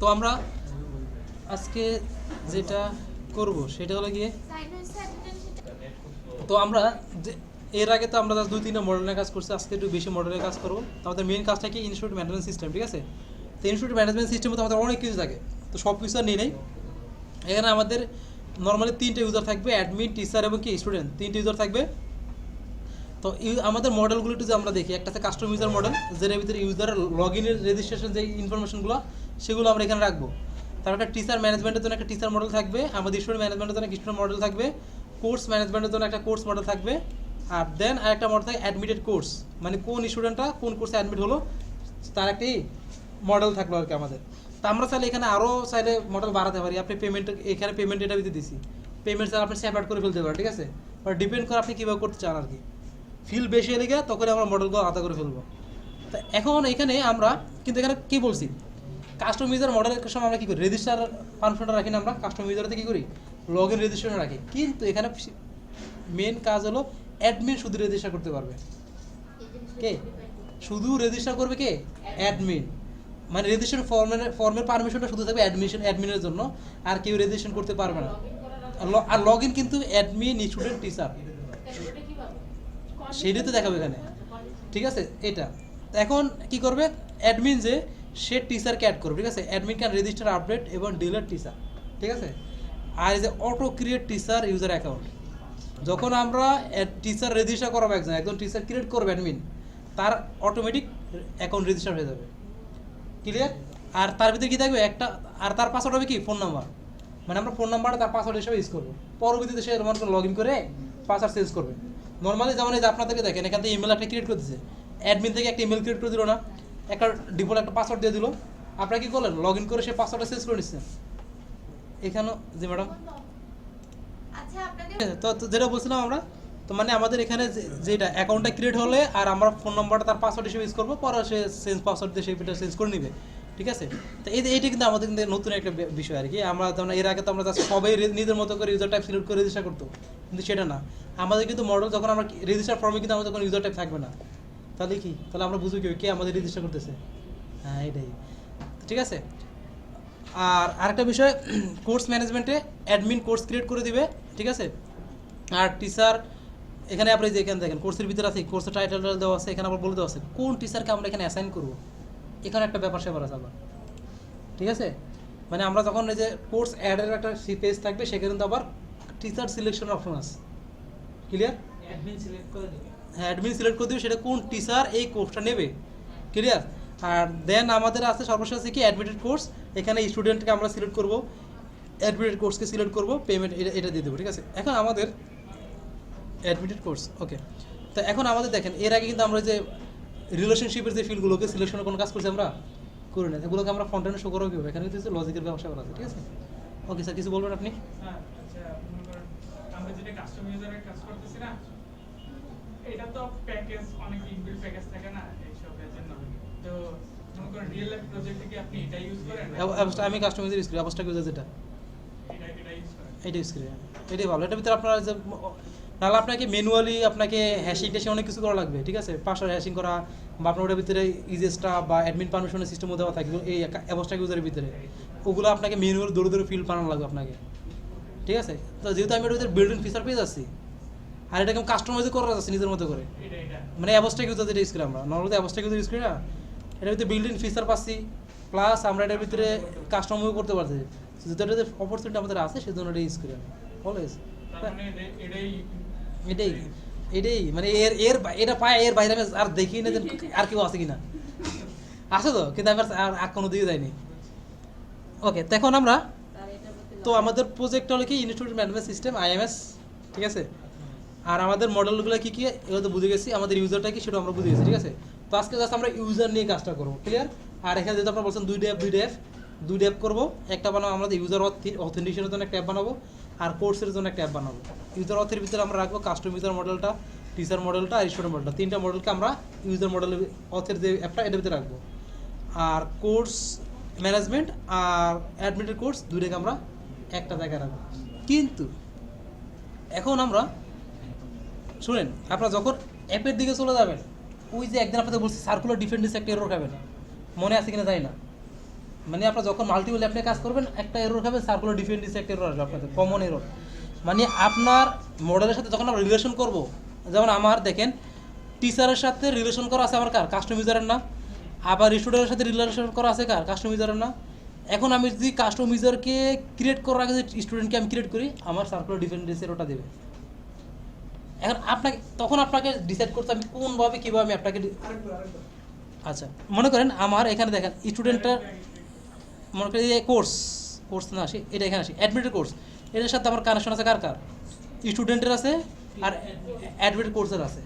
তো আমরা আজকে যেটা করব সেটা হলো গিয়ে, তো আমরা এর আগে তো আমরা 2-3টা মডেলের কাজ করছি, আজকে একটু বেশি মডেলের কাজ করবো। তো আমাদের মেন কাজটা কি, ইনস্টিটিউট ম্যানেজমেন্ট সিস্টেম, ঠিক আছে। তো ইনস্টিটিউট ম্যানেজমেন্ট সিস্টেমে তো আমাদের অনেক কিছু থাকে, তো সব কিছু আর নিয়ে নেই। এখানে আমাদের নর্মালি 3টে ইউজার থাকবে, অ্যাডমিন, টিচার এবং কি স্টুডেন্ট, 3টে ইউজার থাকবে। তো আমাদের মডেলগুলো একটু যে আমরা দেখি, একটা আছে কাস্টম ইউজার মডেল, যেটার ভিতরে ইউজারের লগ ইনের রেজিস্ট্রেশন যে ইনফরমেশনগুলো সেগুলো আমরা এখানে রাখবো। তারপর একটা টিচার ম্যানেজমেন্টের জন্য একটা টিচার মডেল থাকবে, আমাদের স্টুডেন্ট ম্যানেজমেন্টের জন্য একটা স্টুডেন্ট মডেল থাকবে, কোর্স ম্যানেজমেন্টের জন্য একটা কোর্স মডেল থাকবে, আর দেন আরেকটা মডেল থাকে অ্যাডমিটেড কোর্স, মানে কোন স্টুডেন্টটা কোন কোর্সে অ্যাডমিট হলো তার একটি মডেল থাকলো আর কি আমাদের। তো আমরা চাইলে এখানে আরও চাইলে মডেল বাড়াতে পারি। আপনি পেমেন্ট, এখানে পেমেন্ট এটা দিতে দিছি, পেমেন্ট চাইলে আপনি সেপারেট করে ফেলতে পারেন, ঠিক আছে। বাট ডিপেন্ড করে আপনি কীভাবে করতে চান আর কি। ফিল বেশি এলে গিয়ে তখন আমরা মডেলগুলো আলাদা করে ফেলবো। তো এখন এখানে আমরা কিন্তু এখানে কী বলছি, কাস্টম ইউজার মডেলের সময় আমরা কী করি, রেজিস্টার পারমিশনটা রাখি না, আমরা কাস্টম ইউজারতে কী করি, লগ ইন রেজিস্ট্রেশন রাখি। কিন্তু এখানে মেন কাজ হলো অ্যাডমিন শুধু রেজিস্টার করতে পারবে। কে শুধু রেজিস্টার করবে, কে অ্যাডমিন। মানে রেজিস্ট্রেশন ফর্মের পারমিশনটা শুধু থাকবে অ্যাডমিনের জন্য, আর কেউ রেজিস্ট্রেশন করতে পারবে না। আর লগ ইন কিন্তু অ্যাডমিন, স্টুডেন্ট, টিচার, সেইটাই তো দেখাবে এখানে, ঠিক আছে। এটা এখন কি করবে অ্যাডমিন, যে সে টিচারকে অ্যাড করবে, ঠিক আছে। অ্যাডমিন ক্যান রেজিস্টার, আপডেট এবং ডিলিট টিচার, ঠিক আছে। আর এই যে auto create teacher user account, যখন আমরা টিচার রেজিস্টার করাবো, একজন টিচার ক্রিয়েট করবে অ্যাডমিন, তার অটোমেটিক অ্যাকাউন্ট রেজিস্টার হয়ে যাবে, ক্লিয়ার। আর তার ভিতরে কী থাকবে একটা, আর তার পাসওয়ার্ড হবে কি ফোন নাম্বার, মানে আমরা ফোন নাম্বারটা তার পাসওয়ার্ড হিসেবে ইউজ করবো। পরবর্তীতে সে মনে করে লগ ইন করে পাসওয়ার্ড চেঞ্জ করবে। নর্মালি যেমন এই যে আপনাদেরকে দেখেন, এখান থেকে ইমেল একটা ক্রিয়েট করে দিচ্ছে, অ্যাডমিন থেকে একটা ইমেল ক্রিয়েট করে দিল না, একটা ডিফল্ট একটা পাসওয়ার্ড দিয়ে দিল, আপনারা কী করলেন, লগ ইন করে সে পাসওয়ার্ডটা চেঞ্জ করে নিচ্ছেন এখানেও। জি ম্যাডাম, তো যেটা বলছিলাম আমরা, তো মানে আমাদের এখানে যেটা অ্যাকাউন্টটা ক্রিয়েট হলে আর আমরা ফোন নাম্বারটা তার পাসওয়ার্ড হিসেবে ইউজ করবো, পরে সে চেঞ্জ পাসওয়ার্ড দিয়ে সেইটা চেঞ্জ করে নেবে, ঠিক আছে। তো এইটা কিন্তু আমাদের কিন্তু নতুন একটা বিষয় আর কি। আমরা যেমন এর আগে তো আমরা সবাই নিজের মতো করে ইউজার টাইপ সিলেক্ট করে রেজিস্টার করতো, কিন্তু সেটা না। আমাদের কিন্তু মডেল যখন আমরা রেজিস্টার ফর্মে কিন্তু আমাদের কোনো ইউজার টাইপ থাকবে না। তাহলে কি, তাহলে আমরা বুঝবো কে আমাদের রেজিস্টার করতেছে। হ্যাঁ এটাই, ঠিক আছে। আর আরেকটা বিষয়, কোর্স ম্যানেজমেন্টে অ্যাডমিন কোর্স ক্রিয়েট করে দিবে, ঠিক আছে। আর টিচার এখানে আপনি যে এখানে দেখেন কোর্সের ভিতরে আছে, কোর্সের টাইটেল দেওয়া আছে, এখানে আবার বলে দেওয়া আছে কোন টিচারকে আমরা এখানে অ্যাসাইন করবো। এখানে একটা ব্যাপার সেবার আছে আবার, ঠিক আছে। মানে আমরা যখন এই যে কোর্স অ্যাডের একটা পেজ থাকবে, সেখানে কিন্তু আবার টিচার সিলেকশন অপশন আছে, ক্লিয়ার। অ্যাডমিন সিলেক্ট করে দিবে, হ্যাঁ অ্যাডমিন সিলেক্ট করে দিবে সেটা কোন টিচার এই কোর্সটা নেবে, ক্লিয়ার। আর দেন আমাদের আছে সর্বশেষ আছে কি অ্যাডমিটেড কোর্স, এখানে স্টুডেন্টকে আমরা সিলেক্ট করবো, অ্যাডমিটেড কোর্সকে সিলেক্ট করবো, পেমেন্ট এটা দিয়ে দেবো, ঠিক আছে। এখন আমাদের অ্যাডমিটেড কোর্স, ওকে। তো এখন আমাদের দেখেন, এর আগে কিন্তু আমরা যে রিলেশনশিপের যে ফিল্ডগুলোকে সিলেকশনের কোনো কাজ করছি আমরা করি না, এগুলোকে আমরা ফ্রন্ট এন্ডে শো করাবো কীভাবে, এখানে কিন্তু লজিকের ব্যবসা করা আছে, ঠিক আছে। ওকে স্যার, কিছু বলবেন আপনি? হ্যাঁ। আচ্ছা, মনে করেন আমরা যেটা কাস্টম ইউজারের কাজ করতেছি না, এটা তো প্যাকেজ, অনেক ইনবিল্ট প্যাকেজ থাকে না এইসবের জন্য। তো মনে করেন রিয়েল লাইফ প্রজেক্টে কি আপনি এটা ইউজ করেন? আমি কাস্টমাইজার ইউজ করি, অবস্ট্রাক ইউজার যেটা, এটা ইউজ করেন? এটা ইউজ করি, এটাই ভালো। এটার ভিতরে আপনার যে নাহলে আপনাকে ম্যানুয়ালি আপনাকে হ্যাশিং ট্যাশিং অনেক কিছু করা লাগবে, ঠিক আছে। পাসওয়ার্ড হ্যাশিং করা, বা আপনার ওটার ভিতরে ইজেসটা বা অ্যাডমিন পারমিশনের সিস্টেমও দেওয়া থাকে এই অবস্ট্রাক ইউজারের ভিতরে, ওগুলো আপনাকে ম্যানুয়ালি দৌড়ে ফিল বানানো লাগবে আপনাকে, ঠিক আছে। তো যেহেতু আমি ওটার ভিতরে বিল্ড ইন ফিচার পেয়ে যাচ্ছি, আর এটাকে কাস্টমাইজ করা যাচ্ছে নিজের মতো করে, মানে অবস্ট্রাক ইউজার যেটা ইউজ করি আমরা, নর্মালি অবস্ট্রাক ইউজার ইউজ করি না, এটার ভিতরে বিল্ড ইন ফিচার পাচ্ছি, প্লাস আমরা এটার ভিতরে কাস্টমাইজ করতে পারছি, যেটা যে অপরচুনিটি আমাদের আছে সেজন্য এটা ইউজ করি আমি অলওয়েজ। এটাই মানে এটা পায়, এর বাইরে আমি আর দেখি না যে আর কেউ আছে কিনা, আছে তো, কিন্তু আমি আর কোনো দিকে যাইনি। ওকে, তো এখন আমরা, তো আমাদের প্রজেক্ট হলো কি ইনস্টিটিউট ম্যানেজমেন্ট সিস্টেম, IMS, ঠিক আছে। আর আমাদের মডেলগুলো কী কী এগুলো তো বুঝে গেছি, আমাদের ইউজারটা কি সেটা আমরা বুঝে গেছি, ঠিক আছে। তো আজকে জাস্ট আমরা ইউজার নিয়ে কাজটা করবো, ক্লিয়ার। আর এখানে যেহেতু আপনারা বলছেন দুইটা অ্যাপ করবো, একটা বানাবো আমাদের ইউজার অথেন্টিকেশনের জন্য একটা অ্যাপ বানাবো, আর কোর্সের জন্য একটা অ্যাপ বানাবো। ইউজার অথের ভিতরে আমরা রাখবো কাস্টম ইউজার মডেলটা, টিচার মডেলটা আর স্টুডেন্ট মডেলটা, 3টা মডেলকে আমরা ইউজার মডেল অথের যে অ্যাপটা এটার ভিতরে রাখবো। আর কোর্স ম্যানেজমেন্ট আর অ্যাডমিটেড কোর্স দুইটাকে আমরা একটা জায়গায় রাখবো। কিন্তু এখন আমরা শুনেন, আপনারা যখন অ্যাপের দিকে চলে যাবেন, ওই যে একদিন আপনাদের বলছি সার্কুলার ডিফেন্ডেন্স একটা এরর খাবেন, মনে আছে কিনা জানি না, মানে আপনারা যখন মাল্টিপল অ্যাপ নিয়ে কাজ করবেন একটা এরর খাবে, সার্কুলার ডিপেন্ডেন্সি একটা এরর আসবে আপনাদের, কমন এরর। মানে আপনার মডেলের সাথে যখন আমরা রিলেশন করব, যেমন আমার দেখেন টিচারের সাথে রিলেশন করা আছে আমার কার, কাস্টম ইউজারের না। আবার স্টুডেন্টের সাথে রিলেশন করা আছে কার, কাস্টম ইউজারের না। এখন আমি যদি কাস্টম ইউজারকে ক্রিয়েট করার আগে যদি স্টুডেন্টকে আমি ক্রিয়েট করি, আমার সার্কুলার ডিপেন্ডেন্সি এররটা দেবে। এখন আপনাকে তখন আপনাকে ডিসাইড করতে আমি কোনভাবে কীভাবে আমি আপনাকে আচ্ছা মনে করেন আমার এখানে দেখেন স্টুডেন্টটার মনে করি কোর্স না আসি, এটা এখানে আসি অ্যাডমিটেড কোর্স, এটার সাথে আমার কানেকশন আছে কার কার, স্টুডেন্টের আছে আর অ্যাডমিটেড কোর্সের আছে।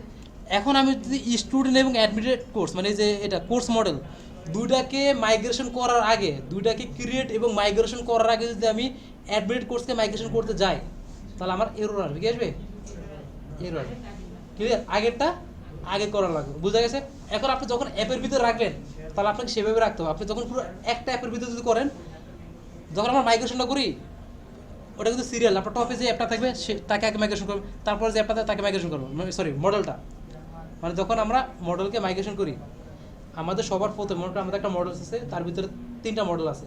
এখন আমি যদি স্টুডেন্ট এবং অ্যাডমিটেড কোর্স মানে যে এটা কোর্স মডেল দুইটাকে মাইগ্রেশন করার আগে, দুইটাকে ক্রিয়েট এবং মাইগ্রেশন করার আগে যদি আমি অ্যাডমিটেড কোর্সকে মাইগ্রেশন করতে যাই, তাহলে আমার এরর আসবে। কি আসবে? এরর। ক্লিয়ার? আগেরটা আগে করা লাগবে, বুঝা গেছে? এখন আপনি যখন অ্যাপের ভিতরে রাখবেন তাহলে আপনাকে সেভাবে রাখতে হবে। আপনি যখন পুরো একটা অ্যাপের ভিতরে যদি করেন, যখন আমরা মাইগ্রেশনটা করি ওটা কিন্তু সিরিয়াল, আপনার টপে যে অ্যাপটা থাকবে সে তাকে আগে মাইগ্রেশন করবে, তারপরে যে অ্যাপটা তাকে মাইগ্রেশন করবো, সরি মডেলটা। মানে যখন আমরা মডেলকে মাইগ্রেশন করি আমাদের সবার প্রথমে মনে করি আমাদের একটা মডেল আছে, তার ভিতরে 3টা মডেল আছে।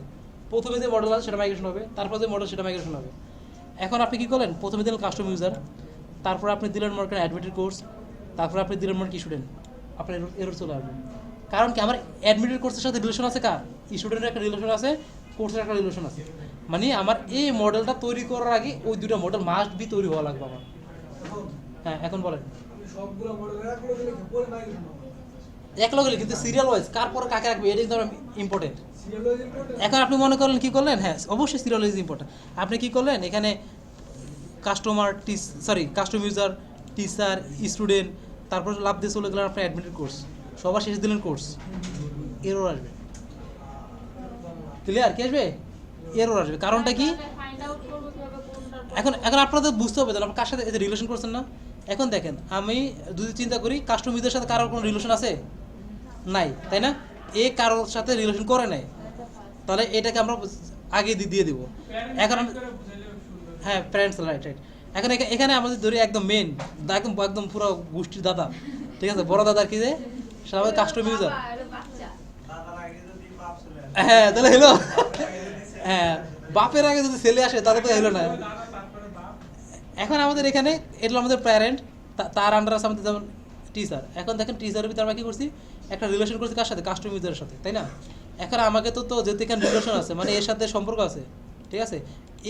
প্রথমে যে মডেল আছে সেটা মাইগ্রেশন হবে, তারপর যে মডেল সেটা মাইগ্রেশন হবে। এখন আপনি কী করলেন, প্রথমে দিলেন কাস্টম ইউজার, তারপর আপনি দিলেন মনে করেন অ্যাডমিটেড কোর্স, তারপর আপনি দিলেন মনে কি স্টুডেন্ট, আপনার এরর চলে আসবে। কারণ কি আমার অ্যাডমিটেড কোর্সের সাথে রিলেশন আছে কার, স্টুডেন্টের একটা রিলেশন আছে, কোর্সের একটা রিলেশন আছে। মানে আমার এই মডেলটা তৈরি করার আগে ওই দুটো মডেল মাস্ট বি তৈরি হওয়া লাগবে আমার। হ্যাঁ এখন বলেন। সবগুলো মডেল একলগে লিখে পরে মাইগ্রেশন হবে। একলগে কিন্তু সিরিয়াল ওয়াইজ কার পরে কাকে রাখবে এটা কিন্তু ইম্পর্টেন্ট। Serial wise important. এখন আপনি মনে করলেন কি করলেন, হ্যাঁ অবশ্যই সিরিয়াল ওয়াইজ ইম্পর্টেন্ট। আপনি কি করলেন এখানে কাস্টম ইউজার, টিচার, স্টুডেন্ট, তারপর লাভ দিয়ে চলে গেলেন আপনার অ্যাডমিটেড কোর্স, সবার শেষে দিলেন কোর্স, এরর আসবে। ক্লিয়ার? কি আসবে? এরর আসবে। কারণটা কি? এখন আপনাদের বুঝতে হবে আপনার কার সাথে এই যে রিলেশন করছেন না। এখন দেখেন আমি যদি চিন্তা করি কাস্টম ইউজারের সাথে কারোর কোনো রিলেশন আছে নাই, তাই না? এ কারোর সাথে রিলেশন করে নাই, তাহলে এটাকে আমরা আগে দিয়ে দিব। এখন হ্যাঁ প্যারেন্টস, রাইট। এখন এখানে আমাদের ধরি একদম মেন একদম পুরো গোষ্ঠীর দাদা, ঠিক আছে, বড় দাদার কি যে সবাই কাস্টম ইউজার, হ্যাঁ তাহলে হলো, হ্যাঁ বাপের আগে যদি ছেলে আসে তাহলে তো হলো না। এখন আমাদের এখানে এটা আমাদের প্যারেন্ট, তার আন্ডার আছে আমাদের যেমন টিচার। এখন দেখেন টিচারের ভিতরে আমরা কী করছি, একটা রিলেশন করছি কার সাথে, কাস্টম ইউজারের সাথে, তাই না? এখন আমাকে তো যেহেতু এখানে রিলেশন আছে মানে এর সাথে সম্পর্ক আছে, ঠিক আছে,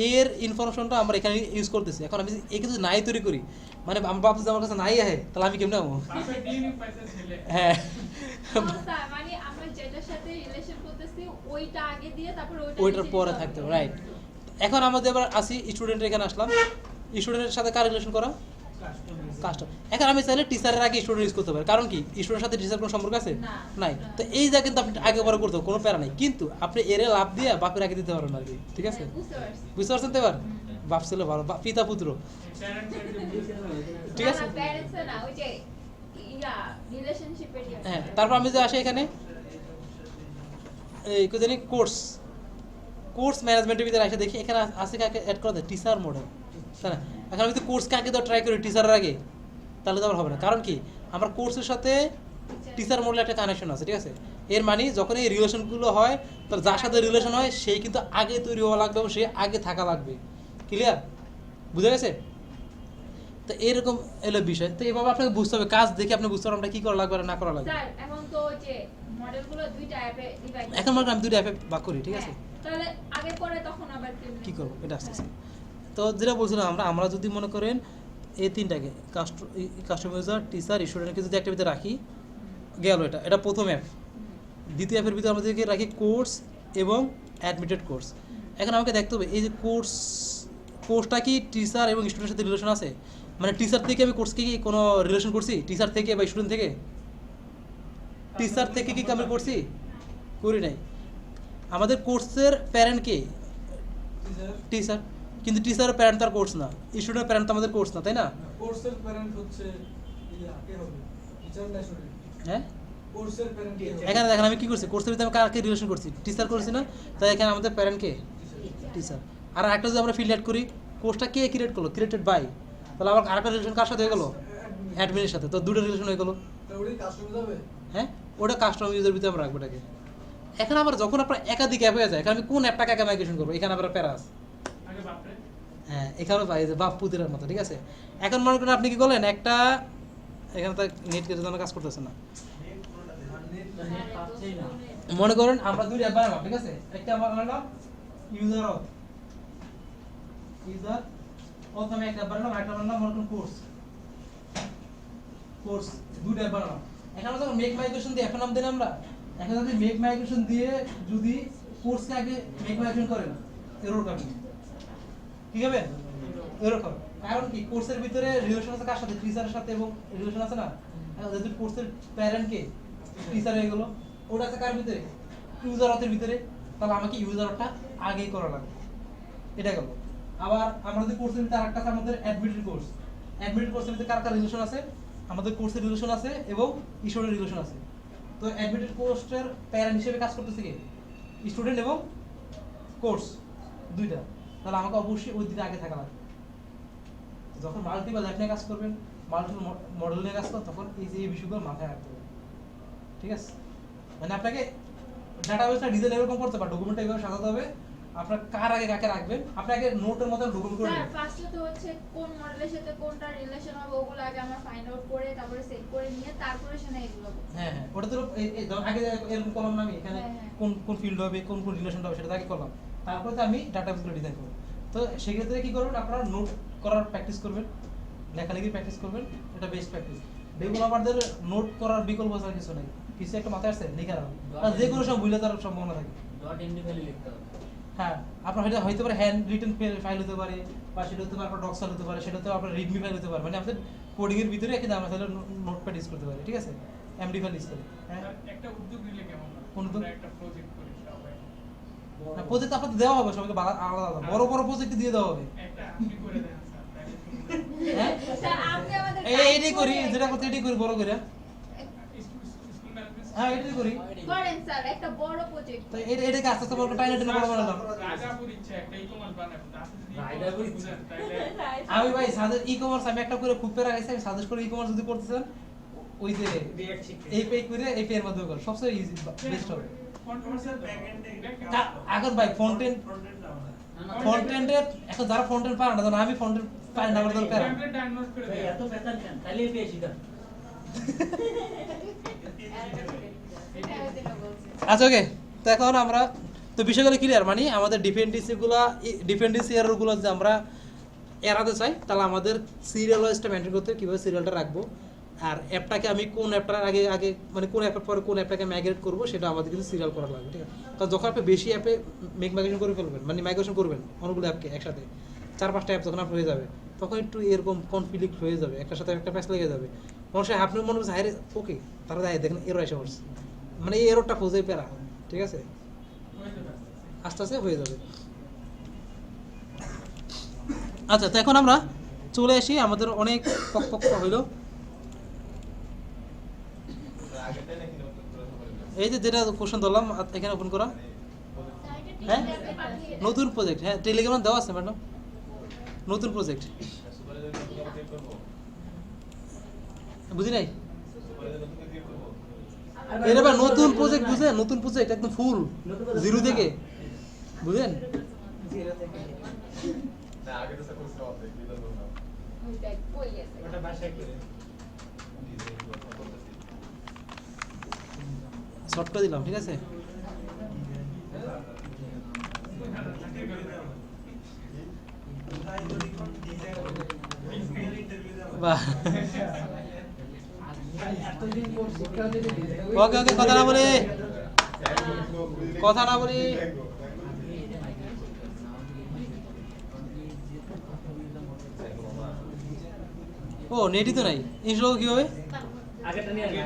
এর ইনফরমেশনটা আমরা এখানে ইউজ করতেছি। এখন আমি একে যদি নাই তৈরি করি মানে আমার বাপ যদি আমার কাছে নাই আহে তাহলে আমি কেমন হবো? হ্যাঁ মানে আমরা যেটার সাথে রিলেশন করতেছি ওইটা আগে দিয়ে তারপর ওইটার পরে থাকতে হবে, রাইট। এখন আমাদের এবার আসি স্টুডেন্টের এখানে আসলাম, স্টুডেন্টের সাথে কার রিলেশন করা, কাস্টম। এখন আমি চাইলে টিচারের আগে স্টুডেন্ট ইউজ করতে পারি, কারণ কি স্টুডেন্টের সাথে টিচার কোনো সম্পর্ক আছে নাই, তো এই যা কিন্তু আপনি আগে পরে করতে কোনো প্যারা নাই, কিন্তু আপনি এর লাভ দিয়ে বাপের আগে দিতে পারেন আর কি, ঠিক আছে? বুঝতে পারছেন তো? এবার বাপ ছিল ভালো, পিতা পুত্র, ঠিক আছে। হ্যাঁ তারপর আমি যে আসি এখানে এই জানি কোর্স ম্যানেজমেন্টের ভিতরে এসে দেখি এখানে আছে কাকে অ্যাড করা যায়, টিচার মডেল, তাই না? এখন আমি যদি কোর্সকে আগে তো ট্রাই করি টিচারের আগে, তাহলে তো আমার হবে না। কারণ কি আমার কোর্সের সাথে টিচার মডেল একটা কানেকশন আছে, ঠিক আছে? এর মানে যখন এই রিলেশনগুলো হয় তাহলে যার সাথে রিলেশন হয় সেই কিন্তু আগে তৈরি হওয়া লাগবে এবং সে আগে থাকা লাগবে। ক্লিয়ার? বুঝে গেছে? তো এরকম এলো বিষয়। তো এভাবে আপনাকে বুঝতে হবে, কাজ দেখে আপনি বুঝতে পারবেন আমরা কি করা লাগবে আর না করা লাগবে। এখন তো যে মডেলগুলো দুইটা অ্যাপে ডিভাইড, এখন মনে করেন আমি দুটো অ্যাপে ভাগ করি, ঠিক আছে? তাহলে আগে পরে তখন আবার কি করবো এটা আসতে। তো যেটা বলছিলাম আমরা যদি মনে করেন এই তিনটাকে কাস্টম ইউজার, টিচার, স্টুডেন্টকে যদি একটা ভিতরে রাখি গেল, এটা প্রথম অ্যাপ। দ্বিতীয় অ্যাপের ভিতরে আমাদেরকে রাখি কোর্স এবং অ্যাডমিটেড কোর্স। এখন আমাকে দেখতে হবে এই যে কোর্সটা কি টিচার এবং স্টুডেন্টের সাথে রিলেশন আছে, মানে টিচার থেকে আমি কোর্সকে কি কোনো রিলেশন করছি, টিচার থেকে বা স্টুডেন্ট থেকে, টিচার থেকে কি আমি করছি, করি নাই। আমাদের কোর্সের প্যারেন্ট কে, টিচার, কিন্তু টিচারের প্যারেন্ট তার কোর্স না, স্টুডেন্টের প্যারেন্ট তো আমাদের কোর্স না, তাই না? কোর্সের প্যারেন্ট হচ্ছে কে হবে, টিচার না স্টুডেন্ট? হ্যাঁ কোর্সের প্যারেন্ট কে হবে? এখানে দেখেন আমি কি করছি, কোর্সের ভিতরে আমি কাকে রিলেশন করছি, টিচার করছি না, তাই এখানে আমাদের প্যারেন্ট কে, টিচার। আর একটা যদি আমরা ফিল্ড অ্যাড করি কোর্সটা কে ক্রিয়েট করলো, ক্রিয়েটেড বাই, তাহলে আবার আরেকটা রিলেশন কার সাথে হয়ে গেলো, অ্যাডমিনের সাথে, তো দুটো রিলেশন হয়ে গেলো। তাহলে ওটাই কাস্টমাইজ হবে। হ্যাঁ ওটা কাস্টম ইউজার ভিতরে আমরা রাখবো এটাকে। এখন আবার যখন আপনার একাধিক অ্যাপ হয়ে যায়, এখন আমি কোন অ্যাপটাকে আগে মাইগ্রেশন করবো, এখানে আবার প্যারা আছে। আগে বাপরে হ্যাঁ, এখানেও পাই যে বাপ পুতিরের মতো, ঠিক আছে। এখন মনে করেন আপনি কি করলেন, একটা এখানে তো নেট কেটে জন্য কাজ করতেছে না, মনে করেন আমরা দুই অ্যাপ বানালাম, ঠিক আছে। একটা বানালাম ইউজার অথ, ইউজার প্রথমে একটা বানালাম, একটা বানালাম মনে করেন কোর্স, দুইটা অ্যাপ বানালাম। এখন যখন মেক মাইগ্রেশন দিয়ে এখন নাম দিন আমরা, এখন যদি মেক মাইগ্রেশন দিয়ে যদি কোর্সকে আগে মেক মাইগ্রেশন করেন, এরর কারণ কি হবে, এরর কারণ কারণ কি, কোর্সের ভিতরে রিলেশন আছে কার সাথে, টিচারের সাথে, এবং রিলেশন আছে না, এখন যদি কোর্সের প্যারেন্ট কে টিচার হয়ে গেল, ওটা আছে কার ভিতরে, ইউজার অথের ভিতরে, তাহলে আমাকে ইউজার অথটা আগেই করা লাগবে, এটা গেল। আবার আমরা যদি কোর্সের ভিতরে আরেকটা আছে আমাদের অ্যাডমিটেড কোর্সের ভিতরে কার কার রিলেশন আছে, আমাদের কোর্সের রিলেশন আছে এবং স্টুডেন্ট রিলেশন আছে। তো অ্যাডমিটেড কোর্সের প্যারেন্ট হিসেবে কাজ করতেছে কি, স্টুডেন্ট এবং কোর্স দুইটা, তাহলে আমাকে অবশ্যই ওই দিকে আগে থাকা লাগবে। যখন মাল্টিপল অ্যাপ নিয়ে কাজ করবেন, মাল্টিপল মডেল নিয়ে কাজ করবেন, তখন এই যে এই বিষয়গুলো মাথায় রাখতে হবে, ঠিক আছে। মানে আপনাকে ডাটাবেসটা ডিজাইন এরকম করতে পারে, ডকুমেন্টটা এইভাবে সাজাতে হবে, আপনার কার আগে কাকে রাখবেন, আপনি আগে নোটের মতো ডকুমেন্ট করে স্যার নেবেন। ফার্স্টে তো হচ্ছে কোন মডেলের সাথে কোনটা রিলেশন হবে ওগুলো আগে আমরা ফাইন্ড আউট করে তারপরে সেট করে নিয়ে তারপরে সেখানে এগুলো হবে। হ্যাঁ হ্যাঁ, ওটা তো আগে এরকম করলাম না আমি, এখানে হ্যাঁ, হ্যাঁ। কোন কোন ফিল্ড হবে, কোন কোন রিলেশন হবে, সেটা আগে করলাম, তারপরে তো আমি ডাটাবেসগুলো ডিজাইন করব। তো সেক্ষেত্রে কি করবেন, আপনারা নোট করার প্র্যাকটিস করবেন, লেখালেখির প্র্যাকটিস করবেন, এটা বেস্ট প্র্যাকটিস। ডেভেলপারদের নোট করার বিকল্প ছাড়া কিছু নেই, কিছু একটা মাথায় আসছে লিখে রাখুন, আর যে কোনো সব ভুলে যাওয়ার সম্ভাবনা থাকে। লিখতে হবে। হ্যাঁ, আপনার হয়তো পারে হ্যান্ড রিটেন ফাইল হতে পারে, বা সেটা হতে পারে আপনার ডক্স ফাইল হতে পারে, সেটা হতে আপনার রিডমি ফাইল হতে পারে, মানে আমাদের কোডিং এর ভিতরে একই আমরা তাহলে নোটপ্যাড ইউজ করতে পারি, ঠিক আছে, এমডি ফাইল ইউজ করে। হ্যাঁ, একটা উদ্যোগ নিলে কেমন হয়? কোন উদ্যোগ? আমরা একটা প্রজেক্ট করি সবাই, প্রজেক্ট আপনাদের দেওয়া হবে সবাইকে আলাদা আলাদা, বড় বড় প্রজেক্ট দিয়ে দেওয়া হবে। একটা আপনি করে দেন স্যার, তাহলে হ্যাঁ, স্যার আপনি আমাদের এটাই করি, যেটা করতে এটাই করি বড় করে। স্কুল ম্যানেজমেন্ট হ্যাঁ, এটাই করি। করেন স্যার একটা বড় প্রজেক্ট। তো এটাকে আস্তে আস্তে বড় করে টাইনা টেনে বড় বানালাম। রাজাপুর ইচ্ছা একটা ই-কমার্স বানাবো, আপনি যদি রাজাপুর ই-কমার্স ইচ্ছা। বুঝেন তাহলে আমি ভাই সাজেস্ট ই-কমার্স আমি একটা করে খুব পেরা গেছে, আমি সাজেস্ট করে ই-কমার্স যদি করতেছেন, ওই যে এই পে করে এই পে এর মাধ্যমে কর, সবচেয়ে ইজি বেস্ট হবে। এখন ভাই ফ্রন্ট এন্ডের এখন যারা ফ্রন্ট এন্ড পারে না, যেমন আমি ফ্রন্ট এন্ড পারি না, আমার দরকার। টেমপ্লেট ডাউনলোড করে দেন। এত বেতন কেন? খালি পেয়ে শিখা। আচ্ছা ওকে, তো এখন আমরা তো বিষয়গুলো ক্লিয়ার, মানে আমাদের ডিপেন্ডেন্সি এররগুলো যে আমরা এড়াতে চাই, তাহলে আমাদের সিরিয়াল ওয়াইজটা মেনটেন করতে হবে, কীভাবে সিরিয়ালটা রাখবো, আর অ্যাপটাকে আমি কোন অ্যাপটার আগে আগে মানে কোন অ্যাপের পরে কোন অ্যাপটাকে মাইগ্রেট করবো, সেটা আমাদের কিন্তু সিরিয়াল করা লাগবে, ঠিক আছে। কারণ যখন আপনি বেশি অ্যাপে মাইগ্রেশন করে ফেলবেন, মানে মাইগ্রেশন করবেন অনেকগুলো অ্যাপকে একসাথে, 4-5টা অ্যাপ যখন আপনার হয়ে যাবে, তখন একটু এরকম কনফ্লিক্ট হয়ে যাবে, একটার সাথে একটা প্যাচ লেগে যাবে, মানুষের আপনার মনে হচ্ছে হাইরে ওকে, তারা যায় দেখেন এরও এসে পড়ছে, মানে এই এরোটা খোঁজে পেরা, ঠিক আছে, হয়ে যাবে। আস্তে আস্তে হয়ে যাবে। আচ্ছা, তো এখন আমরা চলে আসি, আমাদের অনেক পক হইলো, এই যে যেটা কোশ্চেন ধরলাম এখানে ওপেন করা, হ্যাঁ নতুন প্রজেক্ট, হ্যাঁ টেলিগ্রামে দেওয়া আছে ম্যাডাম, নতুন প্রজেক্ট, বুঝি নাই এর আবার নতুন প্রজেক্ট, বুঝেন, নতুন প্রজেক্ট একদম ফুল জিরো থেকে, বুঝেন। ওটা বাসায় করে। শর্ট করে দিলাম, ঠিক আছে। বাহ, ওকে ওকে, কথা না বলি। ও নেটই তো নাই, ইনস্টল কিভাবে? আগেরটা নিয়ে আসবে,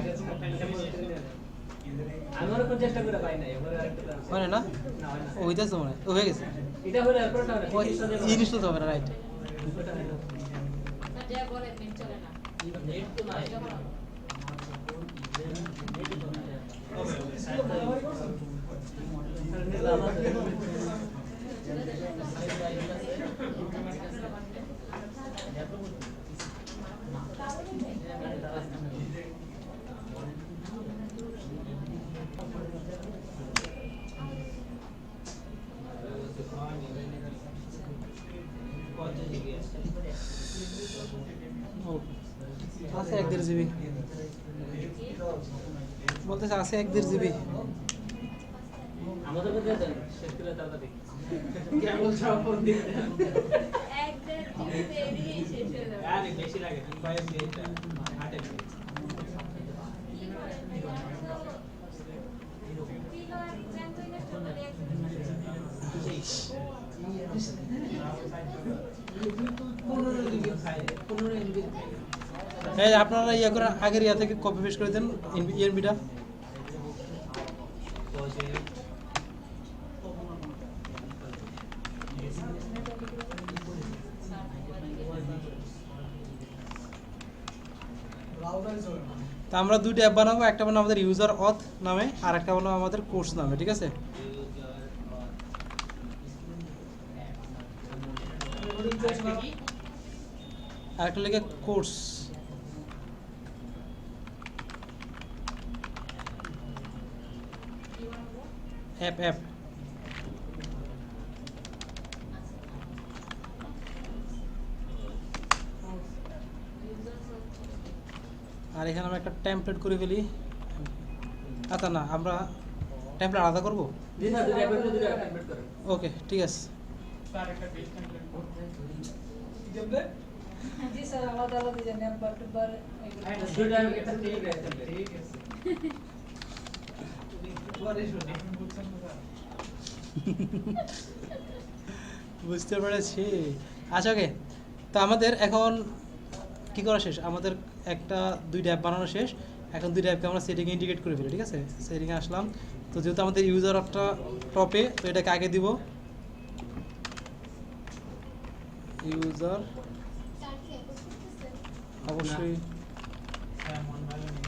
আমি ওরকম চেষ্টা করে পাই নাই, এবারে আরেকটা আছে। হয় না? না, হয় না। ওইটাছে মনে হয়, ও হয়ে গেছে, এটা হলো এরপরটা হবে, ওই ইনস্টল হবে না, রাইট। ওটা হলো। যা বলে নেট চলে না। নেট তো নাই। ও, আছে 1.5 জিবি বলতেছে, আছে 1.5 জিবি। আমাদের মধ্যে দেন শেষ করে তাড়াতাড়ি কেমন চাপন দিয়ে দেন একদম দেরি শেষ হয়ে যাবে। আরে বেশি লাগে 5 মিনিট 8 মিনিট কি করে কিলো র্যাঙ্ক হইলে তো বলে এই আপনারা ইয়ে করে আগের ইয়া থেকে কপি পেস্ট করে দেন ইএনবিটা। তা আমরা দুইটা অ্যাপ বানাবো, একটা বানাবো আমাদের ইউজার অথ নামে আর একটা বানাবো আমাদের কোর্স নামে, ঠিক আছে? আর একটা লিখে কোর্স। অ্যাপ অ্যাপ আর এখানে আমরা একটা টেমপ্লেট করে ফেলি। আচ্ছা না, আমরা টেমপ্লেট আলাদা করব। দিন না দুটো কমপ্লিট করেন ওকে, ঠিক আছে। স্যার একটা বেস টেমপ্লেট টেমপ্লেট জি স্যার, আলাদা আলাদা যে নাম্বার টুবার দুটো একটা ঠিক আছে ঠিক আছে আপনি বুঝছেন তো স্যার? বুঝতে পেরেছি। আচ্ছা ওকে, তো আমাদের এখন কি করা শেষ? আমাদের একটা দুইটা অ্যাপ বানানো শেষ। এখন দুইটা অ্যাপকে আমরা সেটিংয়ে ইন্টিগ্রেট করে ফেলি, ঠিক আছে? সেটিংয়ে আসলাম। তো যেহেতু আমাদের ইউজার অ্যাপটা টপে, তো এটাকে আগে দিব ইউজার, স্যার কি একটু করতেছে? অবশ্যই হ্যাঁ মন ভালো নেই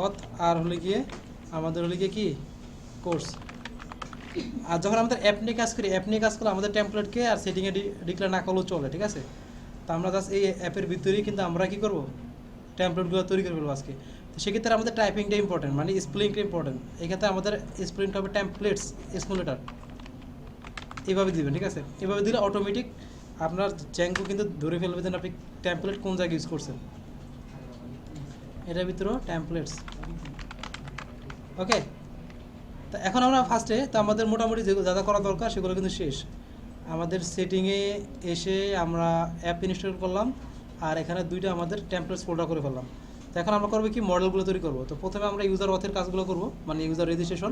অথ, আর হলে গিয়ে আমাদের হলে গিয়ে কি কোর্স। আর যখন আমাদের অ্যাপ নিয়ে কাজ করি, অ্যাপ নিয়ে কাজ করলে আমাদের টেমপ্লেটকে আর সেটিংয়ে ডিক্লেয়ার না করলেও চলে, ঠিক আছে? তো আমরা জাস্ট এই অ্যাপের ভিতরেই কিন্তু আমরা কি করব, টেমপ্লেটগুলো তৈরি করে ফেলবো আজকে। তো সেক্ষেত্রে আমাদের টাইপিংটা ইম্পর্টেন্ট, মানে স্পেলিংটা ইম্পর্টেন্ট। এক্ষেত্রে আমাদের স্পেলিংটা হবে টেমপ্লেটস স্মলেটার, এইভাবে দিবেন, ঠিক আছে? এভাবে দিলে অটোমেটিক আপনার জ্যাঙ্গো কিন্তু ধরে ফেলবে যে আপনি টেমপ্লেট কোন জায়গায় ইউজ করছেন। এটার ভিতরেও টেমপ্লেটস। ওকে, তো এখন আমরা ফার্স্টে তো আমাদের মোটামুটি যেগুলো যা যা করা দরকার সেগুলো কিন্তু শেষ। আমাদের সেটিংয়ে এসে আমরা অ্যাপ ইনস্টল করলাম, আর এখানে দুইটা আমাদের টেমপ্লেটস ফোল্ডার করে ফেললাম। তো এখন আমরা করবো কি, মডেলগুলো তৈরি করবো। তো প্রথমে আমরা ইউজার অথের কাজগুলো করবো, মানে ইউজার রেজিস্ট্রেশন।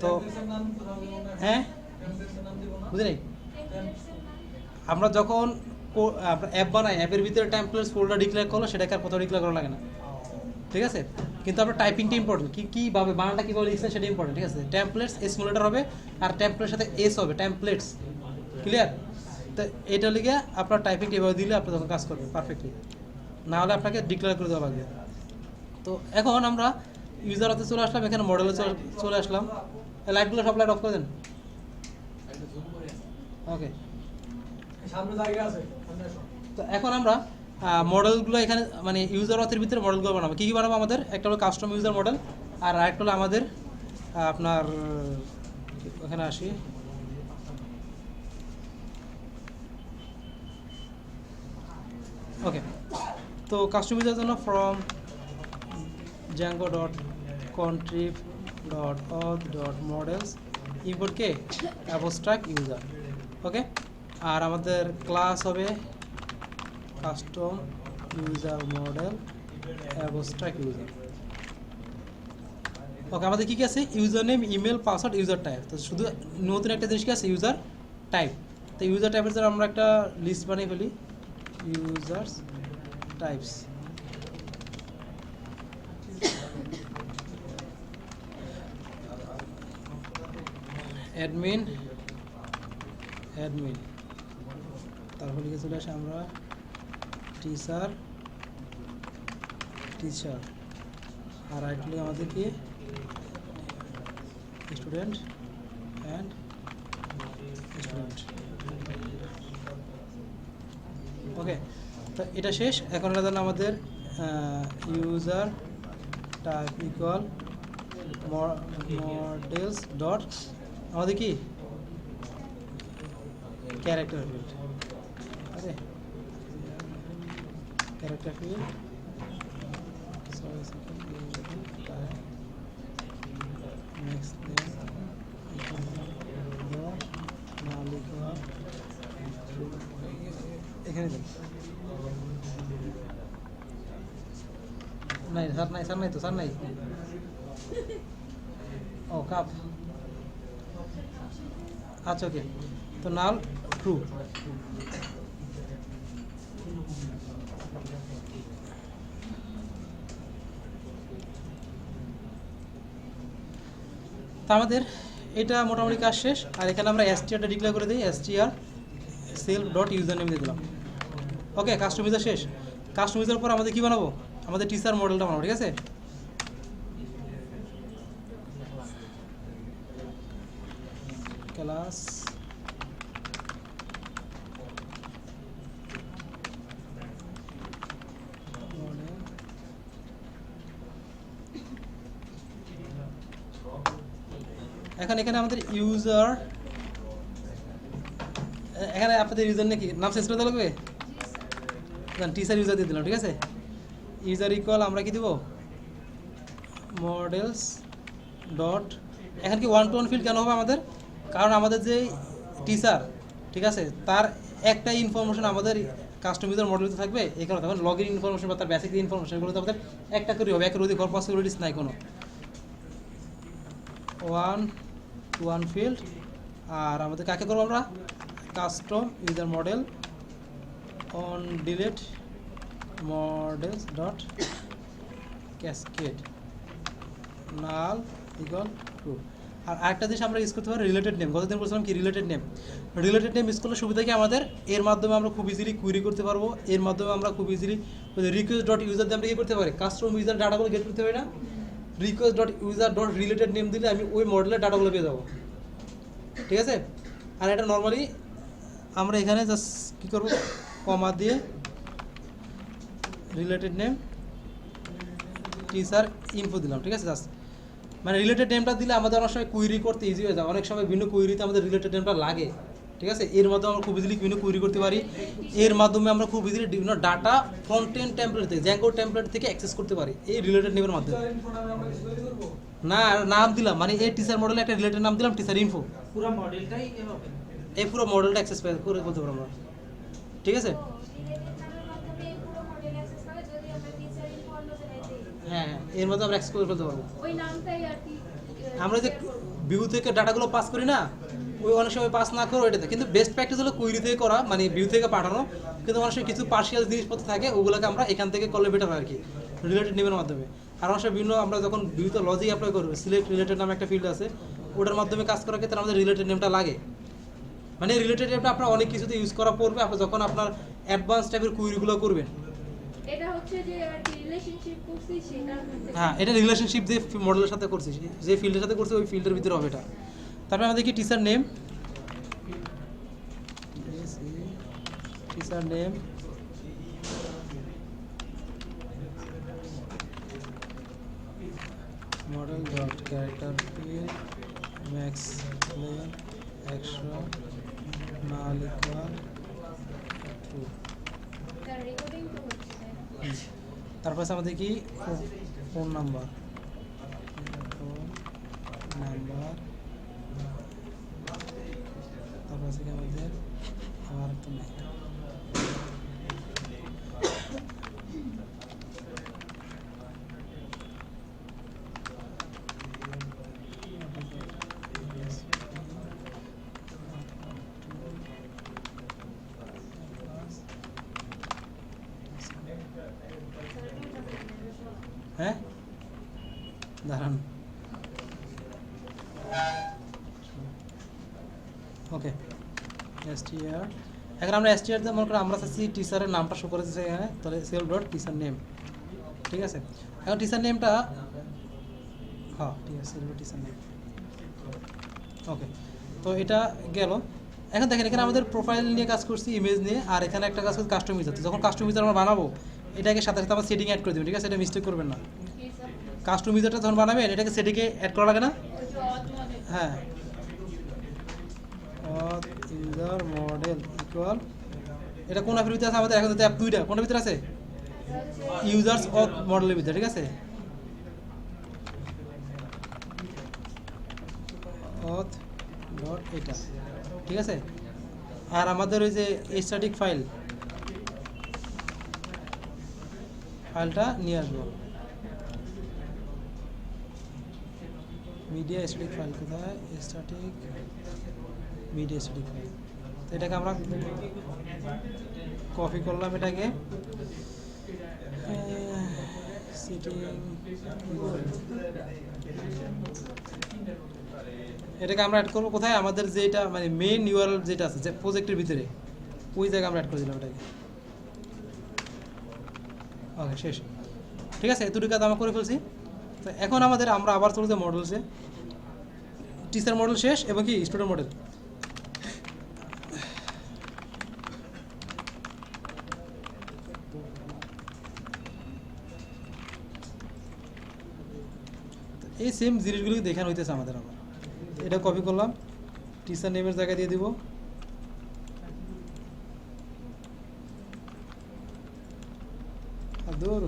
তো টেমপ্লেটের নাম কোথাও দেব না। হ্যাঁ, টেমপ্লেটের নাম দেব না। বুঝলি, টেমপ্লেটসের নাম আমরা যখন আমরা অ্যাপ বানাই, অ্যাপের ভিতরে টেমপ্লেটস ফোল্ডার ডিক্লেয়ার করলো, সেটাকে আর কোথাও ডিক্লেয়ার করা লাগে না, ঠিক আছে? কিন্তু আমরা টাইপিংটা ইম্পর্টেন্ট, কীভাবে বানানটা কীভাবে লিখছেন সেটা ইম্পর্টেন্ট, ঠিক আছে? টেমপ্লেটস স্মলেটার হবে, আর টেমপ্লেটের সাথে এস হবে, টেমপ্লেটস। ক্লিয়ার? তো এটা লিখে আপনার টাইপিংটা এভাবে দিলে আপনি তখন কাজ করবেন পারফেক্টলি, না হলে আপনাকে ডিক্লেয়ার করে দেওয়া লাগবে। তো এখন আমরা ইউজার হাতে চলে আসলাম, এখানে মডেলে চলে আসলাম। লাইটগুলো সব লাইট অফ করে দেন। ওকে, সামনে জায়গা আছে, সামনে আসো। তো এখন আমরা মডেলগুলো এখানে মানে ইউজার অথের ভিতরে মডেলগুলো বানাবো। কী কী বানাবো? আমাদের একটা হলো কাস্টম ইউজার মডেল, আর আরেকটা হলো আমাদের আপনার এখানে আসি, ওকে। তো কাস্টম ইউজার জন্য from Django dot contrib dot auth dot models import কে অ্যাবস্ট্রাক্ট ইউজার। ওকে, আর আমাদের ক্লাস হবে custom user model abstract user. Okay, আমাদের কী কী আছে? User name, email, password, user type. তো শুধু নতুন একটা জিনিস কি আছে, ইউজার টাইপ। তো ইউজার টাইপের জন্য আমরা একটা লিস্ট বানিয়ে ফেলি, ইউজার্স টাইপস। অ্যাডমিন, তারপর লিখে চলে আসে আমরা টিচার, আর রাইট লিখে আমাদের কি স্টুডেন্ট অ্যান্ড স্টুডেন্ট। ওকে, তো এটা শেষ। এখন এটা জানো আমাদের user type equal models dot আমাদের কি ক্যারেক্টার ফিল্ড, আরে ক্যারেক্টার ফিল্ড নেক্সট এখানে দেন। নাই স্যার, নাই স্যার, নাই তো স্যার, নাই। ও কাপ, আচ্ছা ওকে। তো নাল ট্রু, তা আমাদের এটা মোটামুটি কাজ শেষ। আর এখানে আমরা str-টা ডিক্লেয়ার করে দিই, str self dot user name দিয়ে দিলাম। ওকে, কাস্টমাইজার শেষ। কাস্টমাইজার পর আমাদের কি বানাবো, আমাদের টিচার মডেলটা বানাবো, ঠিক আছে। ক্লাস মডেল, এখন এখানে আমাদের ইউজার, এখানে আপনাদের ইউজার নাকি নাম চেঞ্জ করে দেওয়া লাগবে, টিচার ইউজার দিয়ে দিলাম, ঠিক আছে। ইউজার ইকুয়াল আমরা কি দিব, মডেলস ডট, এখন কি 1 to 1 ফিল্ড কেন হবে আমাদের, কারণ আমাদের যে টিচার, ঠিক আছে, তার একটাই ইনফরমেশন আমাদের কাস্টমাইজার মডেলতে থাকবে। এই কারণে তখন লগইন ইনফরমেশন বা তার বেসিক ইনফরমেশনগুলো আমাদের একটা করে হবে, একের অধিক হওয়ার পসিবিলিটিস নাই কোনো। 1 to 1 ফিল্ড। আর আমাদের কাকে করবো আমরা, custom user model on delete models dot cascade null equal true. আর আরেকটা জিনিস আমরা ইউজ করতে পারি, রিলেটেড নেম। গতদিন বলছিলাম কি related name, related name use করলে সুবিধা কি আমাদের, এর মাধ্যমে আমরা খুব ইজিলি কুইরি করতে পারবো। এর মাধ্যমে আমরা খুব ইজিলি রিকোয়েস্ট ডট ইউজার দিয়ে আমরা কি করতে পারি, কাস্টম ইউজার ডাটাগুলো গেট করতে পারি না। Request dot user dot related name দিলে আমি ওই মডেলের ডাটাগুলো পেয়ে যাবো, ঠিক আছে। আর এটা নর্মালি আমরা এখানে জাস্ট কী করবো, কমা দিয়ে রিলেটেড নেম টিচার ইনফো দিলাম, ঠিক আছে। জাস্ট মানে রিলেটেড নেমটা দিলে আমাদের অনেক সময় কুইরি করতে ইজি হয়ে যায়। অনেক সময় বিভিন্ন কুইরিতে আমাদের রিলেটেড নেমটা লাগে, ঠিক আছে। এর মাধ্যমে আমরা খুব ইজিলি বিভিন্ন কুইরি করতে পারি। এর মাধ্যমে আমরা খুব ইজিলি বিভিন্ন ডাটা ফ্রন্ট এন্ড টেমপ্লেট থেকে, জ্যাঙ্গো টেমপ্লেট থেকে অ্যাক্সেস করতে পারি এই রিলেটেড নেমের মাধ্যমে। না, নাম দিলাম মানে এই টিচার মডেলে একটা রিলেটেড নাম দিলাম, টিচার ইনফো। পুরো মডেলটাই হবে, এই পুরো মডেলটা অ্যাক্সেস করে বলতে পারবো আমরা, ঠিক আছে। হ্যাঁ, এর মধ্যে আমরা অ্যাক্সেস করে ফেলতে পারবো। ওই নামটাই আর কি আমরা যে ভিউ থেকে ডাটাগুলো পাস করি না, ওই অনেক সময় পাস না করে ওইটাতে, কিন্তু বেস্ট প্র্যাকটিস হলো কুইরি থেকে করা, মানে ভিউ থেকে পাঠানো। কিন্তু অনেক সময় কিছু পার্সিয়াল জিনিসপত্র থাকে, ওগুলোকে আমরা এখান থেকে করলে বেটার হয় আর কি, রিলেটেড নেমের মাধ্যমে। আর অনেক সময় বিভিন্ন আমরা যখন ভিউতে লজিক অ্যাপ্লাই করবো, সিলেক্ট রিলেটেড নামে একটা ফিল্ড আছে, ওটার মাধ্যমে কাজ করার ক্ষেত্রে আমাদের রিলেটেড নেমটা লাগে। মানে রিলেটেড নেমটা আপনার অনেক কিছুতে ইউজ করা পড়বে আপনি যখন আপনার অ্যাডভান্স টাইপের কুইরিগুলো করবেন। এটা হচ্ছে যে আর কি রিলেশনশিপ করছি সেটা। হ্যাঁ, এটা রিলেশনশিপ যে মডেলের সাথে করছি, যে ফিল্ডের সাথে করছি ওই ফিল্ডের ভিতরে হবে এটা। তারপরে আমাদের কি teacher name, teacher name model dot character field max lane 100 নাল ইকুয়াল ট্রু। তার রেকর্ডিং তো হচ্ছে তাই না? তারপর আছে আমাদের কি ফোন নাম্বার, তারপর আছে কি আমাদের আর তো নেই। হ্যাঁ, দাঁড়ান, ওকে str। এখন আমরা str দিয়ে মনে করি আমরা চাচ্ছি টিচারের নামটা শো করে দিচ্ছে এখানে, তাহলে সেলফ ডট টিচার নেম, ঠিক আছে। এখন টিচার নেমটা, হ্যাঁ ঠিক আছে, সেলফ টিচার নেম, ওকে। তো এটা গেল। এখন দেখেন এখানে আমাদের প্রোফাইল নিয়ে কাজ করছি, ইমেজ নিয়ে, আর এখানে একটা কাজ করছি কাস্টমাইজার। যখন কাস্টমাইজার আমরা বানাবো, এটাকে সাথে সাথে আমরা সেটিং অ্যাড করে দেবো, ঠিক আছে। এটা মিস্টেক করবেন না। কাস্টমাইজারটা যখন বানাবেন এটাকে সেটিংয়ে অ্যাড করা লাগে না, হ্যাঁ। ইউজার মডেল ইকুয়াল, এটা কোন অ্যাপের ভিতরে আছে আমাদের? এখন তো অ্যাপ দুইটা, কোনটার ভিতরে আছে? ইউজার্স অফ মডেলের ভিতরে, ঠিক আছে? অথ ডট এটা, ঠিক আছে? আর আমাদের ওই যে স্ট্যাটিক ফাইলটা নিয়ে আসবো। মিডিয়া স্ট্যাটিক ফাইল কোথায়? Static media static file. তো এটাকে আমরা কপি করলাম, এটাকে এটাকে আমরা অ্যাড করবো কোথায়? আমাদের যেটা মানে মেইন ইউআরএল যেটা আছে যে প্রজেক্টের ভিতরে, ওই জায়গায় আমরা অ্যাড করে দিলাম এটাকে। ওকে, শেষ। ঠিক আছে, এতটুকু কাজ আমরা করে ফেলছি। তো এখন আমরা আবার চলতে মডেলসে। টিচার মডেল শেষ এবং কি স্টুডেন্ট মডেল। এই সেম জিনিসগুলো দেখানো হইতেছে আমাদের। আবার এটা কপি করলাম, টিচার নেমের জায়গায় দিয়ে দিব। দূর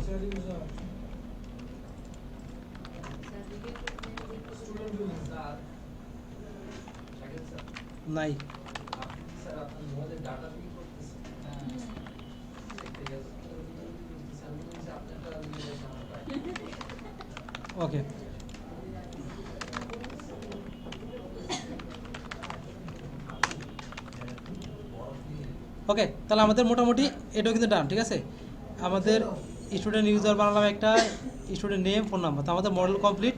নাই, ওকে। ওকে, তাহলে আমাদের মোটামুটি এটাও কিন্তু ডান, ঠিক আছে? আমাদের স্টুডেন্ট ইউজার বানালাম একটা, স্টুডেন্ট নেম, ফোন নাম্বার। তো আমাদের মডেল কমপ্লিট।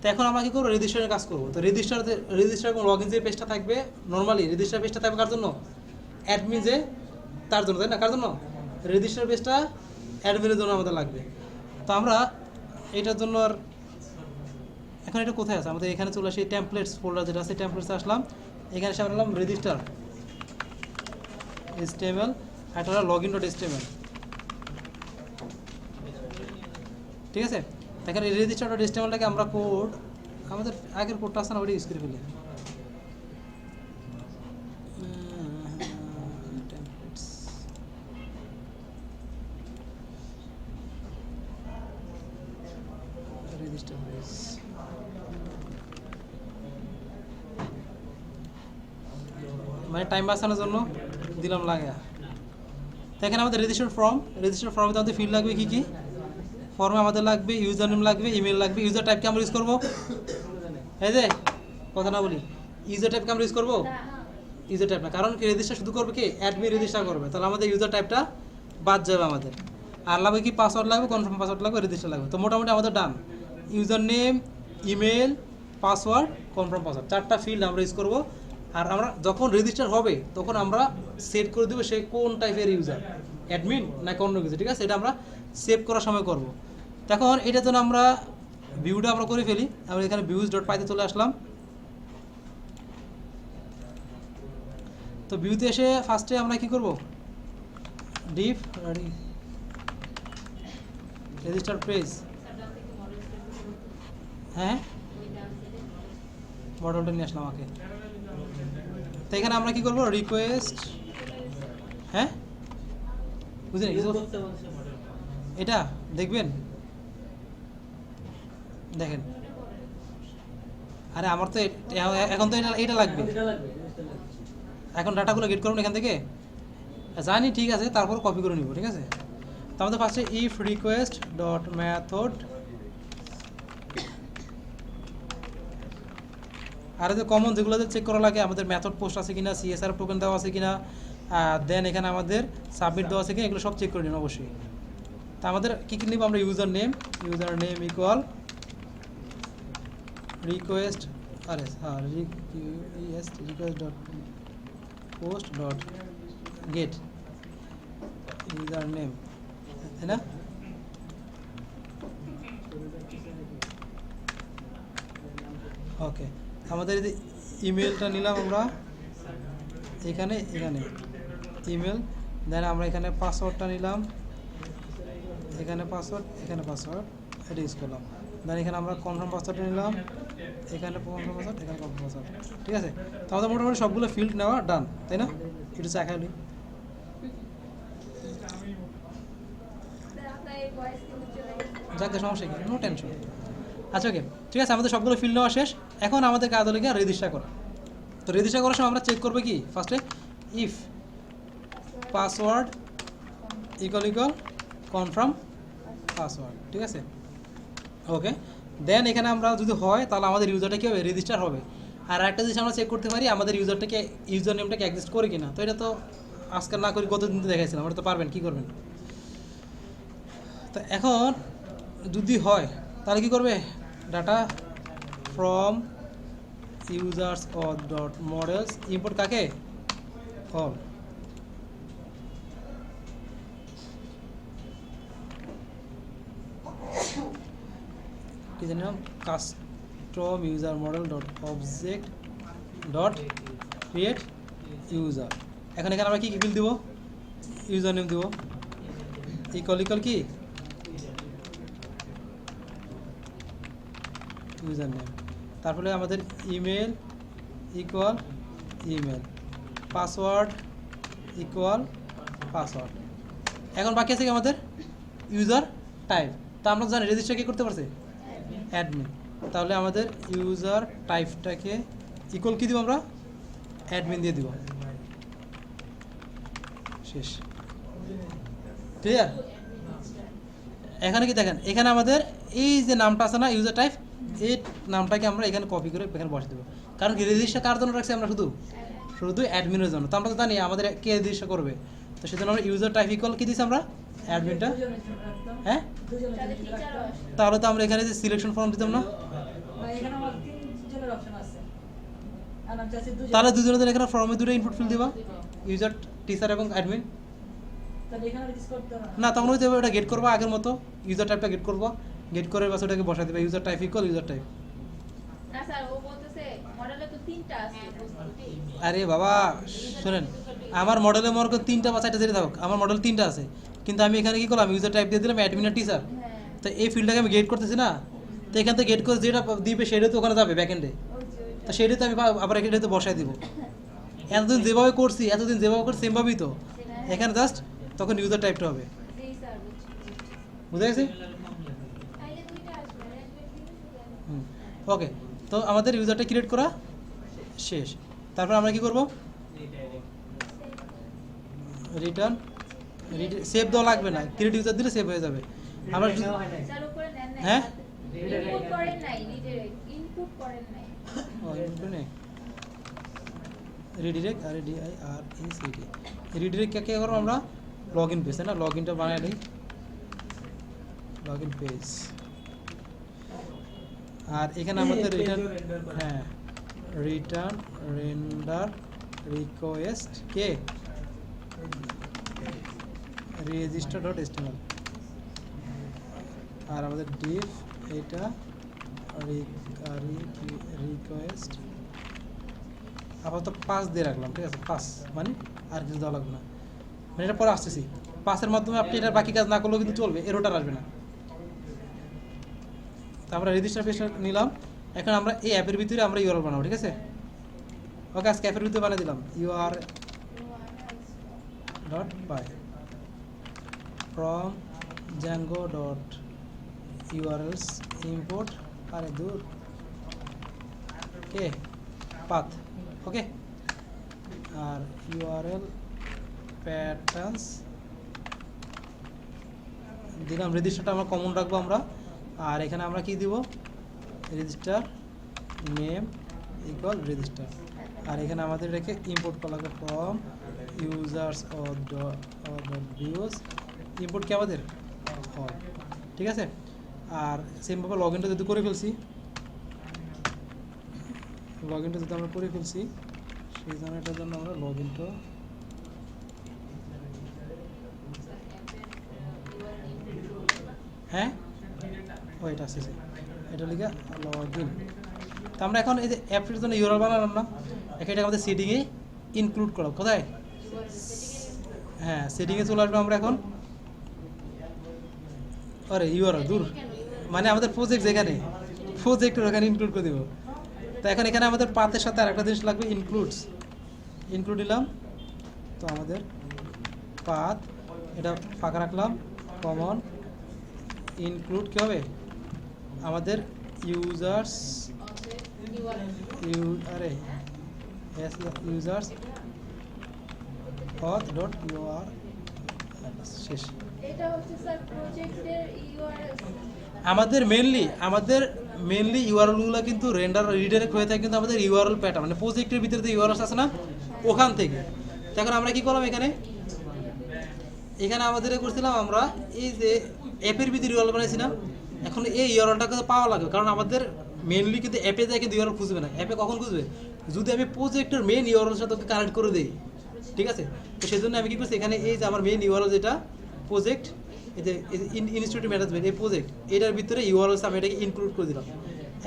তো এখন আমরা কী করবো? রেজিস্টারের কাজ করবো। তো রেজিস্টার এবং লগ ইন যে পেজটা থাকবে, নর্মালি রেজিস্টার পেজটা থাকবে কার জন্য? অ্যাডমিন যে, তার জন্য, তাই না? কার জন্য? রেজিস্টার পেজটা অ্যাডমিনের জন্য আমাদের লাগবে। তো আমরা এটার জন্য আর এখন এটা কোথায় আছে? আমাদের এখানে চলে আসি, টেমপ্লেটস ফোল্ডার যেটা আছে, টেমপ্লেটসে আসলাম। এখানে এসে বললাম রেজিস্টার HTML, একটা হলো লগ ইন ডট HTML, ঠিক আছে? দেখেন এই রেজিস্টার ডট HTMLটাকে আমরা কোড, আমাদের আগের কোডটা আছে না, ওটা ইউজ করে ফেলি। রেজিস্টার পেজ, মানে টাইম বাঁচানোর জন্য দিলাম লাগা। দেখেন আমাদের রেজিস্টার ফর্মে আমাদের ফিল্ড লাগবে কী কী? ফর্মে আমাদের লাগবে ইউজার নেম লাগবে, ইমেল লাগবে। ইউজার টাইপকে আমরা ইউজ করবো, এই যে কথা না বলি, ইউজার টাইপকে আমরা ইউজ করবো ইউজার টাইপ না, কারণ কি রেজিস্টার শুধু করবে কি? অ্যাডমিন রেজিস্টার করবে, তাহলে আমাদের ইউজার টাইপটা বাদ যাবে আমাদের। আর লাগবে কি? পাসওয়ার্ড লাগবে, কনফার্ম পাসওয়ার্ড লাগবে, রেজিস্টার লাগবে। তো মোটামুটি আমাদের done. User name, email, password, confirm password, 4টা ফিল্ড আমরা ইউজ করবো। আর আমরা যখন রেজিস্টার হবে তখন আমরা সেট করে দেবো সে কোন টাইপের ইউজার, অ্যাডমিন না অন্য কিছু, ঠিক আছে? এটা আমরা সেভ করার সময় করব। তখন এটার জন্য আমরা ভিউটা আমরা করে ফেলি। আমরা এখানে ভিউজ ডট পাইতে চলে আসলাম। তো ভিউতে এসে ফার্স্টে আমরা কি করব? ডিফ রেজিস্টার পেজ, হ্যাঁ মডেলটা নিয়ে আসলাম আমাকে। তো এখানে আমরা কি করব? রিকোয়েস্ট, হ্যাঁ বুঝলেন? এটা দেখবেন, দেখেন, আরে আমার তো এখন তো এটা লাগবে। এখন ডাটাগুলো গেট করুন এখান থেকে, জানি, ঠিক আছে? তারপর কপি করে নিব, ঠিক আছে? তো আমাদের ফার্স্টে ইফ রিকোয়েস্ট ডট মেথড, আর যে কমন যেগুলো চেক করা লাগে, আমাদের মেথড পোস্ট আছে কিনা, CSR টোকেন দেওয়া আছে কিনা, দেন এখানে আমাদের সাবমিট দেওয়া আছে কিনা, এগুলো সব চেক করে নিন অবশ্যই। তা আমাদের কী কী নিব? আমরা ইউজার নেম ইকুয়াল রিকোয়েস্ট, আরে হ্যাঁ request dot post dot gate user name, তাই না? ওকে, আমাদের ইমেলটা নিলাম আমরা এখানে ইমেল, দেন আমরা এখানে পাসওয়ার্ডটা নিলাম, এখানে পাসওয়ার্ড এটা ইউজ করলাম। দেন এখানে আমরা কনফার্ম পাসওয়ার্ডটা নিলাম, এখানে কনফার্ম পাসওয়ার্ড, এখানে কনফার্ম পাসওয়ার্ড, ঠিক আছে। তো আমাদের মোটামুটি সবগুলো ফিল্ড নেওয়া ডান, তাই না? একটু চা খাইলি। আপনার এই ভয়েস কিন্তু চলে গেছে। যাক সমস্যা কি, নো টেনশন। আচ্ছা ওকে, ঠিক আছে, আমাদের সবগুলো ফিল্ড নেওয়া শেষ। এখন আমাদের কাজ হলো গিয়ে রেজিস্টার করা। তো রেজিস্টার করার সময় আমরা চেক করবো কি, ফার্স্টে if password equal confirm password, ঠিক আছে। ওকে, দেন এখানে আমরা যদি হয় তাহলে আমাদের ইউজারটা কি হবে, রেজিস্টার হবে। আর একটা জিনিস আমরা চেক করতে পারি আমাদের ইউজারটাকে, ইউজার নেমটাকে এক্সিস্ট করে কিনা। তো এটা তো আজকাল না করি কতদিন তো দেখাইছিলাম, ওটা তো পারবেন, কি করবেন। তো এখন যদি হয় তাহলে কি করবে, data from users or dot models import কাকে, অল। কি জানি নাম, custom user model dot object dot create user. এখন এখানে আমরা কি ফিল্ড দিব, ইউজার নেম দিব, ইকুয়াল কি ইউজার নেম, তারপরে আমাদের email equal email, password equal password. এখন বাকি আছে কি আমাদের ইউজার টাইপ। তা আমরা জানি রেজিস্টার কে করতে পারছে, অ্যাডমিন। তাহলে আমাদের ইউজার টাইপটাকে ইকুয়াল কি দিব আমরা, অ্যাডমিন দিয়ে দিব, শেষ, ক্লিয়ার। এখানে কি দেখেন, এখানে আমাদের এই যে নামটা আছে না ইউজার টাইপ, এই নামটাকে আমরা এখানে কপি করে এখানে বসে দেবো। কারণ কি রেজিস্টার কার জন্য রাখছি আমরা, শুধু অ্যাডমিনের জন্য। তো আমরা তো জানি আমাদের কে রেজিস্টার করবে, তো সেজন্য আমরা ইউজার টাইপ ইকুয়াল কি দিচ্ছি আমরা, অ্যাডমিনটা। হ্যাঁ, তাহলে টিচারও আসবে। তাহলে তো আমরা এখানে যে সিলেকশন ফর্ম দিতাম না, এখানে আমার 3 জনের অপশন আছে। আর আমি চাচ্ছি 2 জন। তাহলে দুজনের এখানে ফর্মে দুটো ইনপুট ফিল দিবা, ইউজার, টিচার এবং অ্যাডমিন। তাহলে এখানে রিস করতে হবে না, তখন হয়তো ওটা গেট করবা আগের মতো, ইউজার টাইপটা গেট করবা, গেট করে বাস ওটাকে বসাই দেবে, user type equal user type. না স্যার, ও বলতেছে মডেলে তো 3টা আছে। আরে বাবা শোনেন, আমার মডেলে মনে করেন 3টা বা 4টা যেটা থাকুক, আমার মডেল 3টা আছে, কিন্তু আমি এখানে কি করলাম, ইউজার টাইপ দিয়ে দিলাম অ্যাডমিন আর টিচার। হ্যাঁ, তো এই ফিল্ডটাকে আমি গেট করতেছি না, তো এখান থেকে গেট করে যেটা দিবে সেটা তো ওখানে যাবে ব্যাকএন্ডে, তো সেটাতে আমি আবার এখানে বসাই দিব। এতদিন যেভাবে করছি সেমভাবেই তো এখানে জাস্ট তখন ইউজার টাইপটা হবে, জি স্যার, বুঝছি। বুঝা গেছে? তাইলে 2টা আসবে, অ্যাডমিন ওকে, তো আমাদের ইউজারটা ক্রিয়েট করা শেষ। তারপর আমরা কি করব, রিটার্ন, সেভ দেওয়া লাগবে না, ক্রিয়েট ইউজার দিলে সেভ হয়ে যাবে। আমরা স্যার উপরে নেন নাই। হ্যাঁ? ইনপুট করেন নাই, রিডিরেক্ট ইনপুট করেন নাই। রিডিরেক্ট, আর ডিআইআরইসিডি, রিডিরেক্ট কে করব আমরা, লগ ইন পেজ, তাই না? লগ ইনটা বানাই দিই, লগ ইন পেজ। আর এখানে আমাদের রিটার্ন, হ্যাঁ, রিটার্ন রেন্ডার রিকোয়েস্ট কে রেজিস্টার ডট এসটিএমএল, আর আমাদের ডিফ এটা রিকোয়েস্ট আপাতত 5 দিয়ে রাখলাম, ঠিক আছে, 5 মানে আর কিছু দেওয়া লাগবে না, মানে এটা পরে আসতেছি। 5-এর মাধ্যমে আপনি এটার বাকি কাজ না করলেও কিন্তু চলবে, এরোটার আসবে না। তো আমরা রেজিস্টার পেজটা নিলাম। এখন আমরা এই অ্যাপের ভিতরে আমরা ইউআরএল বানাবো, ঠিক আছে। ওকে, আজকে অ্যাপের ভিতরে বানিয়ে দিলাম ইউআর ডট বাই from Django dot URLs import, আরে দূর, কে পাথ, ওকে। আর ইউআরএল প্যাটার্নস দিলাম, রেজিস্টারটা আমরা কমন রাখবো আমরা। আর এখানে আমরা কি দিব, রেজিস্টার নেম ইকুয়াল রেজিস্টার। আর এখানে আমাদের রেখে ইম্পোর্ট করা লাগবে from users or dot views, import কি আমাদের অল, ঠিক আছে। আর সেমভাবে লগ ইনটা যদি করে ফেলছি, লগ ইনটা যদি আমরা করে ফেলছি, সেই জন্য এটার জন্য আমরা লগ ইনটা, হ্যাঁ ওইটা আছে, এটা লিখে লগ ইন। তো আমরা এখন এই যে অ্যাপটির জন্য ইউআরএল বানালাম না, এটা আমাদের সেটিংয়ে ইনক্লুড করা, কোথায়, হ্যাঁ সেটিংয়ে চলে আসবো আমরা এখন। আরে ইউআরএল দূর, মানে আমাদের প্রজেক্ট যেখানে প্রজেক্টের ওখানে ইনক্লুড করে দিব। তো এখন এখানে আমাদের পাথের সাথে আরেকটা জিনিস লাগবে, ইনক্লুড দিলাম। তো আমাদের পাথ এটা ফাঁকা রাখলাম, কমন ইনক্লুড কী হবে আমাদের ইউজার্স ইউজার্স অথ ডট ইউআর শেষ। এটা হচ্ছে স্যার প্রজেক্টের ইউআরএল। আমাদের মেনলি ইউআরএলগুলো কিন্তু রেন্ডার রিডাইরেক্ট হয়ে থাকে কিন্তু আমাদের ইউআরএল প্যাটার্ন মানে প্রজেক্টের ভিতরে যে ইউআরএল আছে না ওখান থেকে। এখন আমরা কি করলাম এখানে আমাদের করছিলাম আমরা এই যে অ্যাপের ভিতরে ইউআরএল বানাইছিলাম। এখন এই ইউআরএলটা কিন্তু পাওয়া লাগবে, কারণ আমাদের মেনলি কিন্তু অ্যাপে যায় কিন্তু ইউআরএল খুঁজবে না। অ্যাপে কখন খুঁজবে? যদি আমি প্রজেক্টের মেন ইউআরএলের সাথে কানেক্ট করে দিই, ঠিক আছে? তো সেই জন্য আমি কি করছি এখানে এই যে আমার মেন ইউআরএল যেটা প্রজেক্ট, এই যে ইনস্টিটিউট ম্যানেজমেন্ট এই প্রজেক্ট, এটার ভিতরে ইউআরএল আমি এটাকে ইনক্লুড করে দিলাম।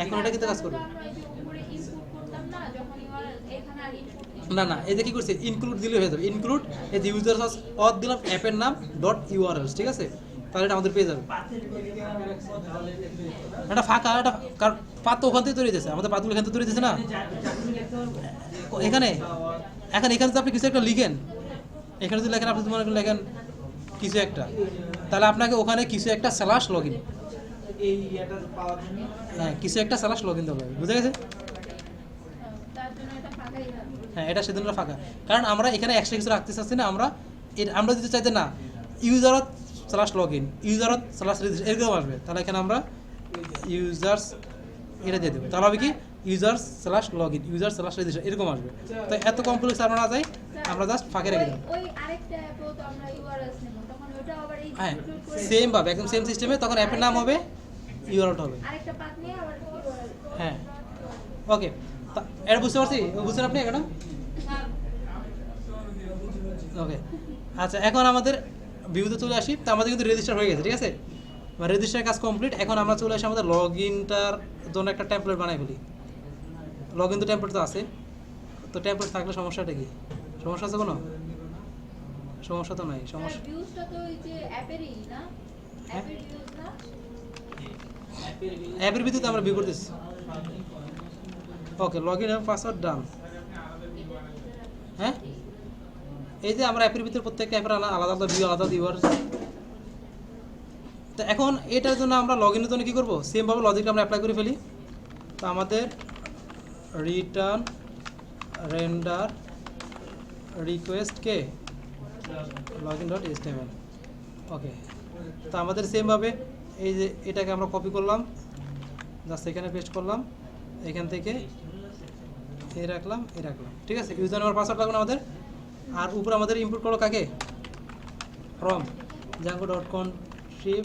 এখন এটা কিন্তু কাজ করবে আমরা এই যে উপরে ইনপুট করতাম না যখন ইউআরএল, এখানে আর ইনপুট না এই যে কি করছে ইনক্লুড দিলে হয়ে যাবে। ইনক্লুড এই যে ইউজার অথ দিলাম অ্যাপের নাম ডট ইউআরএলস, ঠিক আছে? তাহলে এটা আমাদের পেয়ে যাবে। এটা ফাঁকা, এটা কারণ পাত তো ওখান থেকে তৈরি হয়েছে, আমাদের পাতগুলো এখান থেকে তৈরি হয়েছে না এখানে। এখানে যদি আপনি কিছু একটা লিখেন, এখানে যদি লেখেন আপনি মনে করেন লেখেন কিছু একটা, তাহলে আপনাকে ওখানে কিছু একটা স্ল্যাশ লগ ইন, হ্যাঁ কিছু একটা স্ল্যাশ লগ ইন দেবে, বুঝে গেছে? তার জন্য এটা ফাঁকাই থাকবে। হ্যাঁ এটা সেদিন ফাঁকা, কারণ আমরা এখানে এক্সট্রা কিছু রাখতে চাচ্ছি না। আমরা যদি চাইতে না ইউজারত স্ল্যাশ লগ ইন, ইউজারত স্ল্যাশ রেজিস্টার এরকম আসবে, তাহলে এখানে আমরা ইউজার্স এটা দিয়ে দেবো। তাহলে হবে কি users slash log in, user slash register এরকম আসবে। তো এত কমপ্লেক্স আমরা না যাই, আমরা জাস্ট ফাঁকে রেখে দেবো। ওই আরেকটা অ্যাপেও তো আমরা ইউআরএল নেব, তখন ওটা আবার এই হ্যাঁ ইনক্লুড করে সেম ভাবে একদম সেম সিস্টেমে তখন অ্যাপের নাম হবে, ইউআরএলটা হবে। আরেকটা পাথ নিয়ে আবার ইউআরএল। হ্যাঁ ওকে, এটা বুঝতে পারছি? বুঝছেন আপনি এটা? ওকে আচ্ছা, এখন আমাদের ভিউতে চলে আসি। তো আমাদের কিন্তু রেজিস্টার হয়ে গেছে, ঠিক আছে? রেজিস্টার কাজ কমপ্লিট। এখন আমরা চলে আসি আমাদের লগ ইনটার জন্য একটা টেমপ্লেট বানাই ফেলি। লগ ইন তো টেমপ্লেট তো আছে, তো টেমপ্লেট থাকলে সমস্যাটা কি? সমস্যা আছে কোনো? সমস্যা তো নাই। সমস্যা ভিউজটা তো ওই যে অ্যাপেরই না, অ্যাপের ভিউজ না। অ্যাপের ভিতরে আমরা ভিউ করতেছি। ওকে লগ ইন এবং পাসওয়ার্ড ডান। হ্যাঁ এই যে আমরা অ্যাপের ভিতরে প্রত্যেকটা অ্যাপের আলাদা আলাদা ভিউ, আলাদা ইউআর। তো এখন এটার জন্য আমরা লগ ইনের জন্য কী করবো? সেমভাবে লজিকটা আমরা অ্যাপ্লাই করে ফেলি। তো আমাদের রিটার্ন রেন্ডার রিকোয়েস্টকে log in dot HTML. Okay, তো আমাদের সেমভাবে এই যে এটাকে আমরা কপি করলাম, জাস্ট এখানে পেস্ট করলাম, এখান থেকে এই রাখলাম, ঠিক আছে? ইউজার নাম্বার পাসওয়ার্ড লাগবে না আমাদের। আর উপরে আমাদের ইনপুট করলো কাকে? From Django dot contrib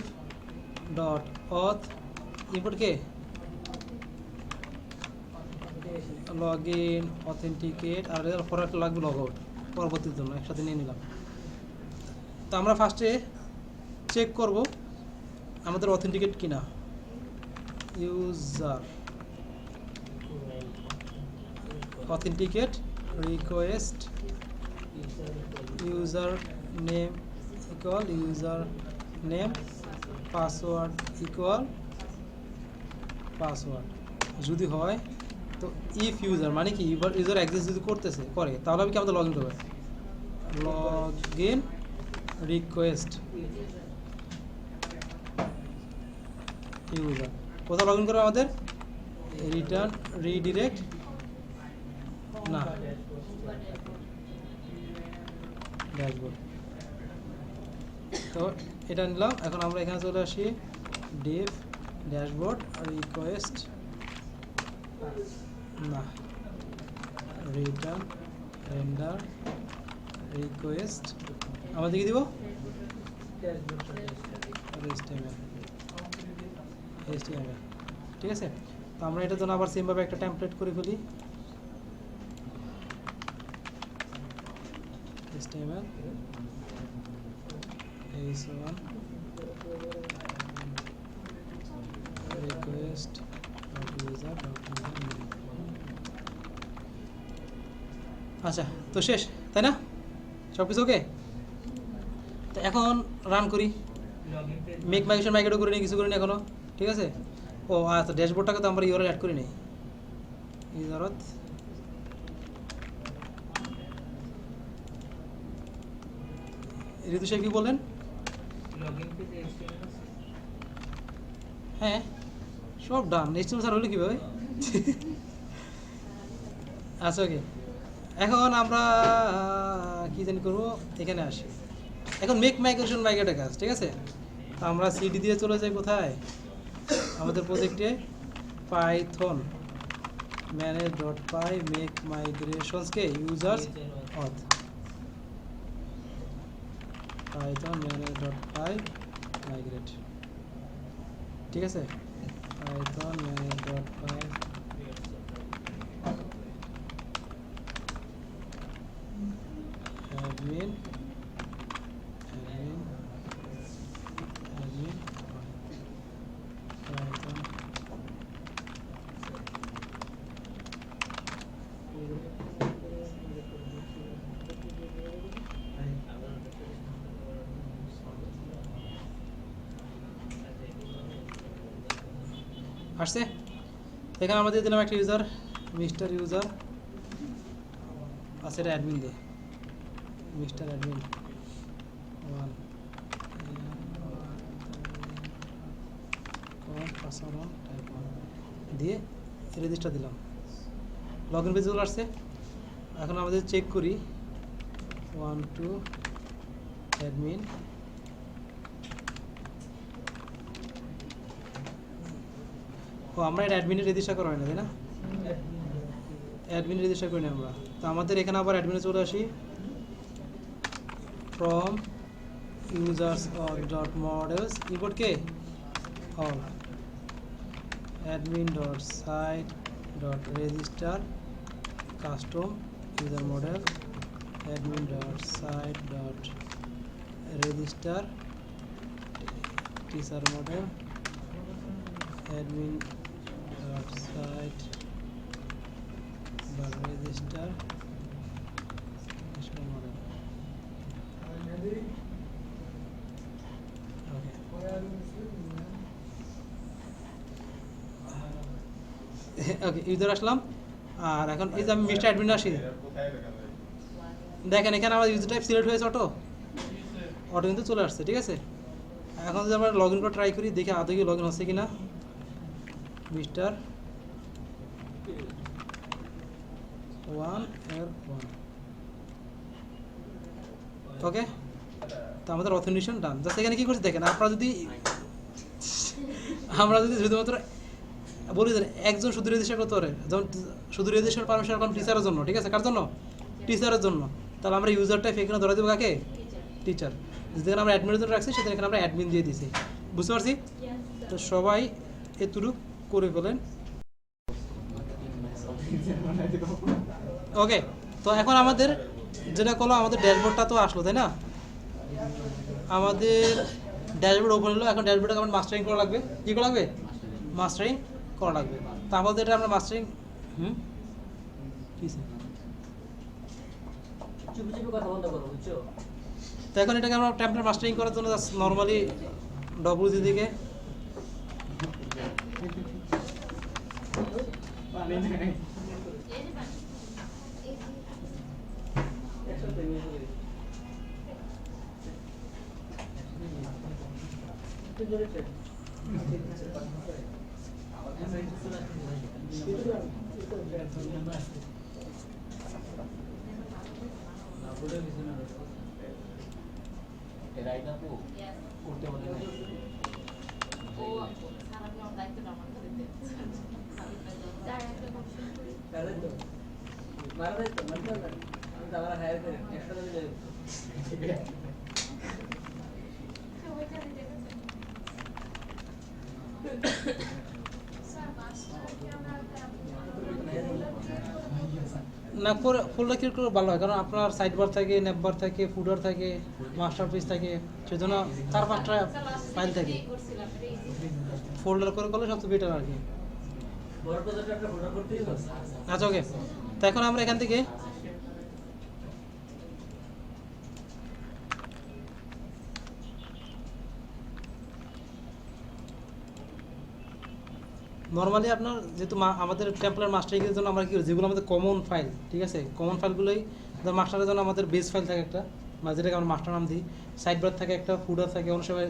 dot auth input কে লগ ইন অথেন্টিকেট, আর পরেরটা লাগবে লগ আউট, পরবর্তীর জন্য একসাথে নিয়ে নিলাম। তো আমরা ফার্স্টে চেক করব আমাদের অথেন্টিকেট কিনা। User authenticate request user name equal user name, password equal password. যদি হয় তো ইফ ইউজার মানে কি ইউজার অ্যাক্সেস যদি করে তাহলে আমি কি আমাদের লগ ইন করবে? লগ ইন রিকোয়েস্ট ইউজার কোথাও লগ ইন করবে আমাদের? রিটার্ন রিডিরেক্ট না ড্যাশবোর্ড। তো এটা নিলাম। এখন আমরা এখানে চলে আসি ডিফ ড্যাশবোর্ড রিকোয়েস্ট না রিটার্ন রেন্ডার রিকোয়েস্ট আমাদের কি দিব? HTML, ঠিক আছে? তো আমরা এটার জন্য আবার সেমভাবে একটা টেমপ্লেট করে ফেলি। HTML h1 request user আচ্ছা, তো শেষ তাই না? সব কিছু ওকে? তো এখন রান করি, মেক মাইগ্রেশন করে নিই, কিছু করে নিই এখনো, ঠিক আছে? ও আচ্ছা, ড্যাশবোর্ডটাকে তো আমরা ইউআরএল অ্যাড করি নাই। ইউজারত ঋতু সাহেব কি বললেন? লগইন পেজে HTML আছে? হ্যাঁ, সব ডান। এইচটিএমএল স্যার হলো কীভাবে? আচ্ছা, ওকে। এখন আমরা কি জানি করবো, এখানে আসি। এখন মেক মাইগ্রেশন মাইগ্রেট কাজ, ঠিক আছে? তো আমরা সিডি দিয়ে চলে যাই কোথায়, আমাদের প্রজেক্টে Python manage dot py make মাইগ্রেশনসকে users auth Python manage dot py migrate, ঠিক আছে? Python manage dot py admin Python আসছে। এখানে আমরা দিয়ে দিলাম একটা ইউজার, মিস্টার ইউজার আছে, এটা অ্যাডমিন দিয়ে মিস্টার অ্যাডমিন 1 পাসওয়ার্ড 1 টাইপ 1 দিয়ে রেজিস্টার দিলাম। লগ ইন পেজ চলে আসছে। এখন আমাদের চেক করি 1 2 অ্যাডমিন, ও আমরা এটা অ্যাডমিনে রেজিস্টার করা হয় না, তাই না? অ্যাডমিন রেজিস্টার করি না আমরা। তো আমাদের এখানে আবার অ্যাডমিনে চলে আসি, from users or dot models import K all admin dot site dot register custom user model admin dot site dot register teacher model admin dot site dot register teacher model. Okay, user আসলাম। আর এখন এই যে আমি mister admin আসি, দেখেন এখানে আমার user type select হয়েছে, auto কিন্তু চলে আসছে, ঠিক আছে? এখন যদি আমরা লগ ইন করে ট্রাই করি, দেখি আদৌ কি লগ ইন হচ্ছে কিনা। মিস্টার 1 ওকে, তো আমাদের অথেন্টিকেশন ডান। জাস্ট এখানে কি করছি দেখেন, আপনারা যদি আমরা যদি শুধুমাত্র বলি যে একজন শুধু রেজিস্টার করতে পারে, যেমন শুধু রেজিস্টার পারমিশন এখন টিচারের জন্য, ঠিক আছে? কার জন্য? টিচারের জন্য। তাহলে আমরা ইউজারটা এখানে ধরে দেবো কাকে? টিচার। যেখানে আমরা অ্যাডমিনের জন্য রাখছি সেখানে এখানে আমরা অ্যাডমিন দিয়ে দিছি। বুঝতে পারছি? তো সবাই এতটুকু করে ফেলেন। ওকে, তো এখন আমাদের যেটা করলো, আমাদের ড্যাশবোর্ডটা তো আসলো, তাই না? আমাদের ড্যাশবোর্ড ওপেন হলো। এখন ড্যাশবোর্ডটাকে আমার মাস্টারিং করা লাগবে। কী করা লাগবে? মাস্টারিং করা লাগবে। তো আমাদের এটা আমরা মাস্টারিং কী স্যার? চুপি চুপি কথা বন্ধ করো, বুঝছো? তো এখন এটাকে আমরা টেম্পলেট মাস্টারিং করার জন্য জাস্ট নর্মালি ডব্লিউজি দিকে না করে ফোল্ডার ক্রিয়েট করে ভালো হয়, কারণ আপনার সাইড বার থাকে, নেপ বার থাকে, ফুডার থাকে, মাস্টার পেজ থাকে, সেজন্য 4-5টা ফাইল থাকে। ফোল্ডার করে করলে সবচেয়ে বেটার আর কি। আচ্ছা, ওকে। তো এখন আমরা এখান থেকে নর্মালি আপনার যেহেতু আমাদের টেম্পলার মাস্টারিংয়ের জন্য আমরা কি করি, যেগুলো আমাদের কমন ফাইল, ঠিক আছে, কমন ফাইলগুলোই ধর মাস্টারের জন্য আমাদের বেস ফাইল থাকে একটা, যেটাকে আমরা মাস্টার নাম দিই, সাইড বার থাকে একটা, ফুডার থাকে, অনেক সময়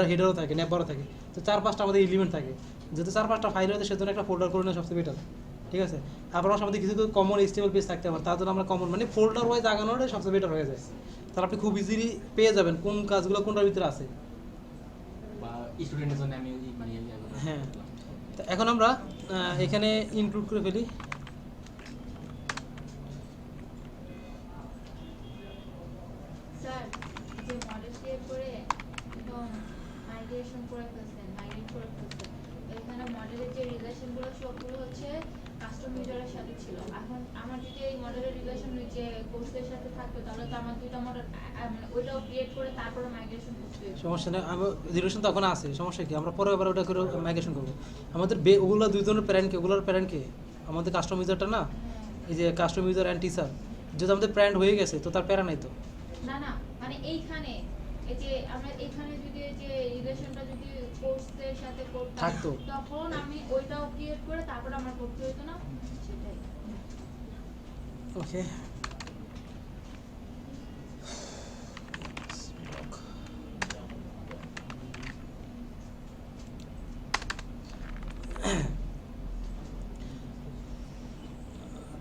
হেডারও থাকে, নেপবারও থাকে। তো 4-5টা আমাদের এলিমেন্ট থাকে, যেহেতু 4-5টা ফাইল হয়েছে সেজন্য একটা ফোল্ডার করে নেওয়া সবচেয়ে বেটার, ঠিক আছে। তারপর আমাদের কিছু কমন HTML পেজ থাকতে পারে, তার জন্য আমরা কমন মানে ফোল্ডার ওয়াইজ আগানোটাই সবচেয়ে বেটার হয়ে যায়। তাহলে আপনি খুব ইজিলি পেয়ে যাবেন কোন কাজগুলো কোনটার ভিতরে আছে। বা স্টুডেন্টের জন্য আমি মানে হ্যাঁ, তো এখন আমরা এখানে ইনক্লুড করে ফেলি। স্যার, যে মডেল ক্রিয়েট করে একদম মাইগ্রেশন করে ফেলছেন, মাইগ্রেট করে ফেলছেন, তো এখানে মডেলের যে রিলেশনগুলো সবগুলো হচ্ছে কাস্টম ইউজারের সাথে ছিল। এখন আমার যদি এই মডেলের রিলেশন যে কোর্সের সাথে থাকতো, তাহলে তো আমার দুইটা মডেল মানে ওইটাও ক্রিয়েট করে তারপরে মাইগ্রেশন করতে হবে। সমস্যা নেই, আমি রিলেশন তখন আছে, সমস্যা কি, আমরা পরে আবার ওটা করে মাইগ্রেশন করবো। আমাদের ওগুলো দুই ধরনের প্যারেন্টকে, ওগুলোর প্যারেন্টকে আমাদের কাস্টম ইউজারটা না, এই যে কাস্টম ইউজার অ্যান্ড টিচার, যদি আমাদের প্যারেন্ট হয়ে গেছে তো তার প্যারা নাই তো। না না, মানে এইখানে এই যে আমরা এখানে যদি এই যে রিলেশনটা যদি কোর্সের সাথে করতাম থাকতো। তখন আমি ওইটাও ক্রিয়েট করে তারপর আমার করতে হতো না, সেটাই। ওকে,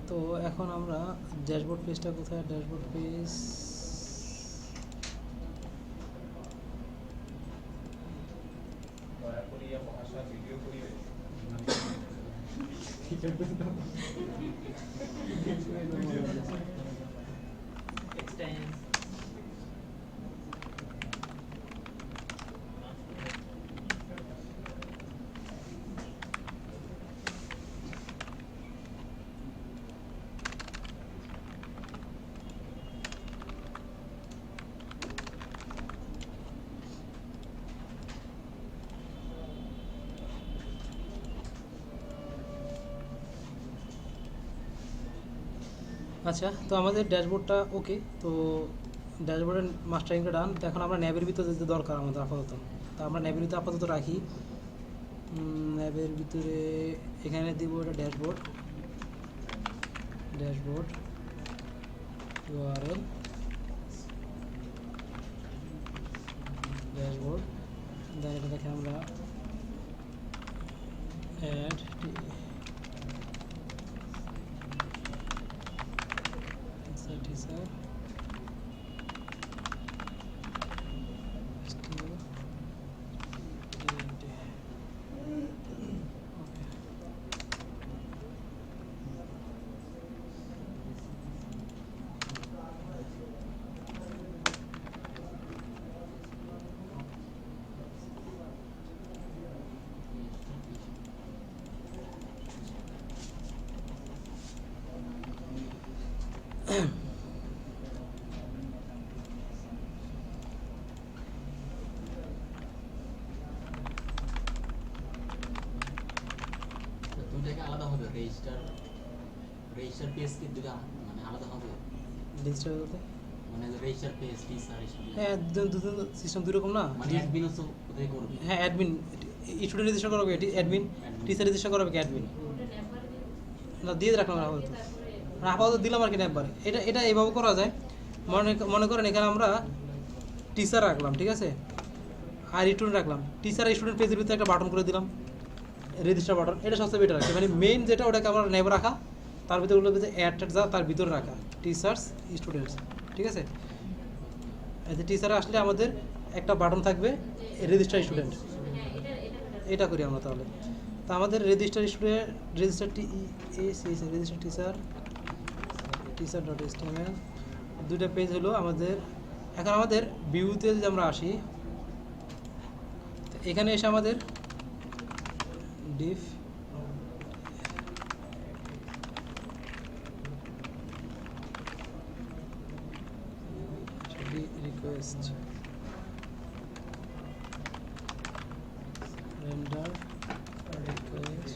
তো এখন আমরা ড্যাশবোর্ড পেজটা কোথায়, ড্যাশবোর্ড পেজ এক্সটেন্স আচ্ছা, তো আমাদের ড্যাশবোর্ডটা ওকে, তো ড্যাশবোর্ডের মাস্টারিংটা ডান। তো এখন আমরা ন্যাবের ভিতরে যেতে দরকার আমাদের আপাতত, তো আমরা ন্যাবের ভিতরে আপাতত রাখি। ন্যাবের ভিতরে এখানে দিব এটা ড্যাশবোর্ড, ড্যাশবোর্ড URL ড্যাশবোর্ড, দেন এটা দেখে আমরা অ্যাড টিচার দুইটাকে আলাদা হবে, রেজিস্টার পেজ কি দুটো মানে আলাদা হবে, রেজিস্টার বলতে মানে রেজিস্টার পেজ টিচার স্টুডেন্ট, হ্যাঁ, দুটো সিস্টেম দুই রকম না। মানে অ্যাডমিন হচ্ছে কোথায় করবে? হ্যাঁ, অ্যাডমিন স্টুডেন্ট রেজিস্টার করাবে অ্যাডমিন, টিচার রেজিস্টার করাবে কি অ্যাডমিন, ওটা নেবার দিয়ে না দিয়ে রাখলাম আপাতত, তারপরে মানে আপাতত দিলাম আর কি একবারে। এটা এইভাবে করা যায়। মনে করেন এখানে আমরা টিচার রাখলাম, ঠিক আছে, আর স্টুডেন্ট রাখলাম। টিচার আর স্টুডেন্ট পেজের ভিতরে একটা বাটন করে দিলাম, রেজিস্টার বাটন, এটা সবচেয়ে বেটার আছে। মানে মেইন যেটা ওটাকে আমরা নেব রাখা, তার ভিতরে ওগুলো অ্যাড যা তার ভিতরে রাখা, টিচার্স স্টুডেন্টস, ঠিক আছে। এই টিচার আসলে আমাদের একটা বাটন থাকবে রেজিস্টার স্টুডেন্ট, হ্যাঁ, এটা এটা করি আমরা তাহলে। তা আমাদের register student, register register teacher dot HTML দুইটা পেজ হলো আমাদের। এখন আমাদের ভিউতে যদি আমরা আসি, তো এখানে এসে আমাদের ডিফ রিকোয়েস্ট render request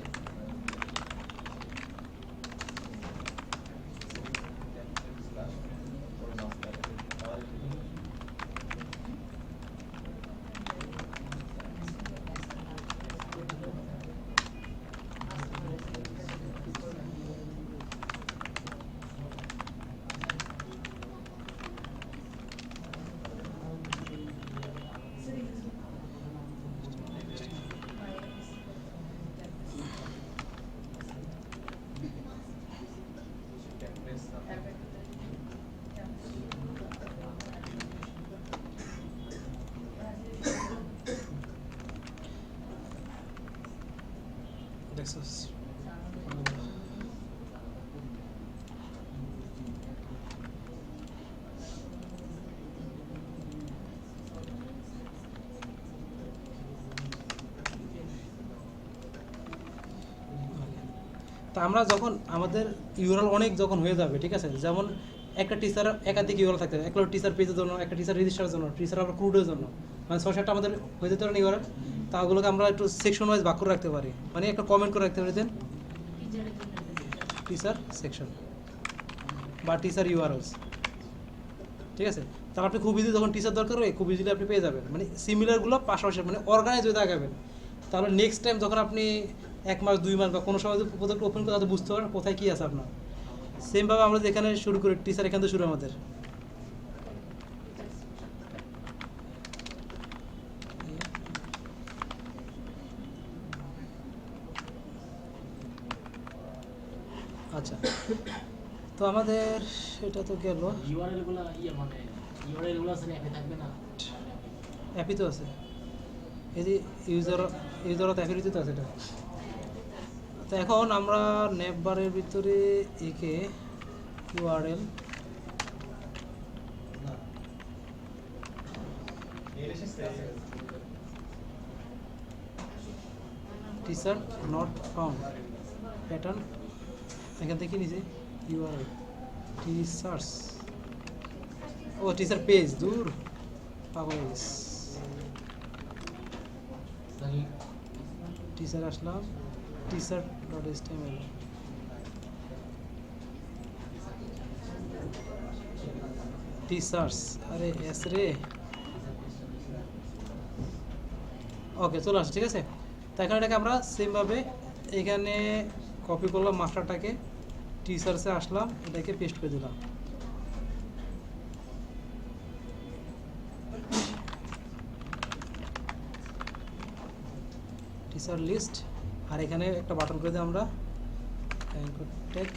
টেক্সাস। তা আমরা যখন আমাদের ইউরাল অনেক যখন হয়ে যাবে, ঠিক আছে, যেমন একটা টিচার একাধিক ইউরাল থাকতে হবে, একটা টিচার পেজের জন্য, একটা টিচার রেজিস্টারের জন্য, টিচার আবার ক্রুডের জন্য, মানে 6-7টা আমাদের হয়ে যেতে পারে ইউরাল। তা ওগুলোকে আমরা একটু সেকশন ওয়াইজ ভাগ করে রাখতে পারি, মানে একটা কমেন্ট করে রাখতে পারি দেন টিচারের জন্য টিচার সেকশন বা টিচার ইউআরএলস, ঠিক আছে। তাহলে আপনি খুব ইজি, যখন টিচার দরকার হয় খুব ইজিলি আপনি পেয়ে যাবেন, মানে সিমিলারগুলো পাশাপাশি মানে অর্গানাইজ হয়ে দেখাবেন। তাহলে নেক্সট টাইম যখন আপনি 1 মাস 2 মাস বা কোনো সময় যদি প্রজেক্ট ওপেন করে তাহলে বুঝতে পারেন কোথায় কী আছে আপনার। সেমভাবে আমরা যে এখানে শুরু করি, টিচার এখান থেকে শুরু আমাদের। আচ্ছা, তো আমাদের এটা তো গেল, ইউআরএল গুলো মানে ইউআরএল গুলো আছে অ্যাপে থাকবে না? অ্যাপই তো আছে, এই যে ইউজার অফ অ্যাপের ভিতরে তো আছে এটা। তো এখন আমরা নেটবারের ভিতরে একে URL teacher not found pattern এখান থেকে নিচে ইউআরএল টিচার্স, ও টিচার পেজ, দূর পাগল হয়ে গেছে। টিচার আসলাম, টিচার ডট এচটিএমএল, টিচার্স, আরে এস রে, ওকে চলে আসছে, ঠিক আছে। তো এখন এটাকে আমরা সেমভাবে এখানে কপি করলাম মাস্টারটাকে, টিচার্সে আসলাম, এটাকে পেস্ট করে দিলাম। টিচার লিস্ট, আর এখানে একটা বাটন করে দিই আমরা টেক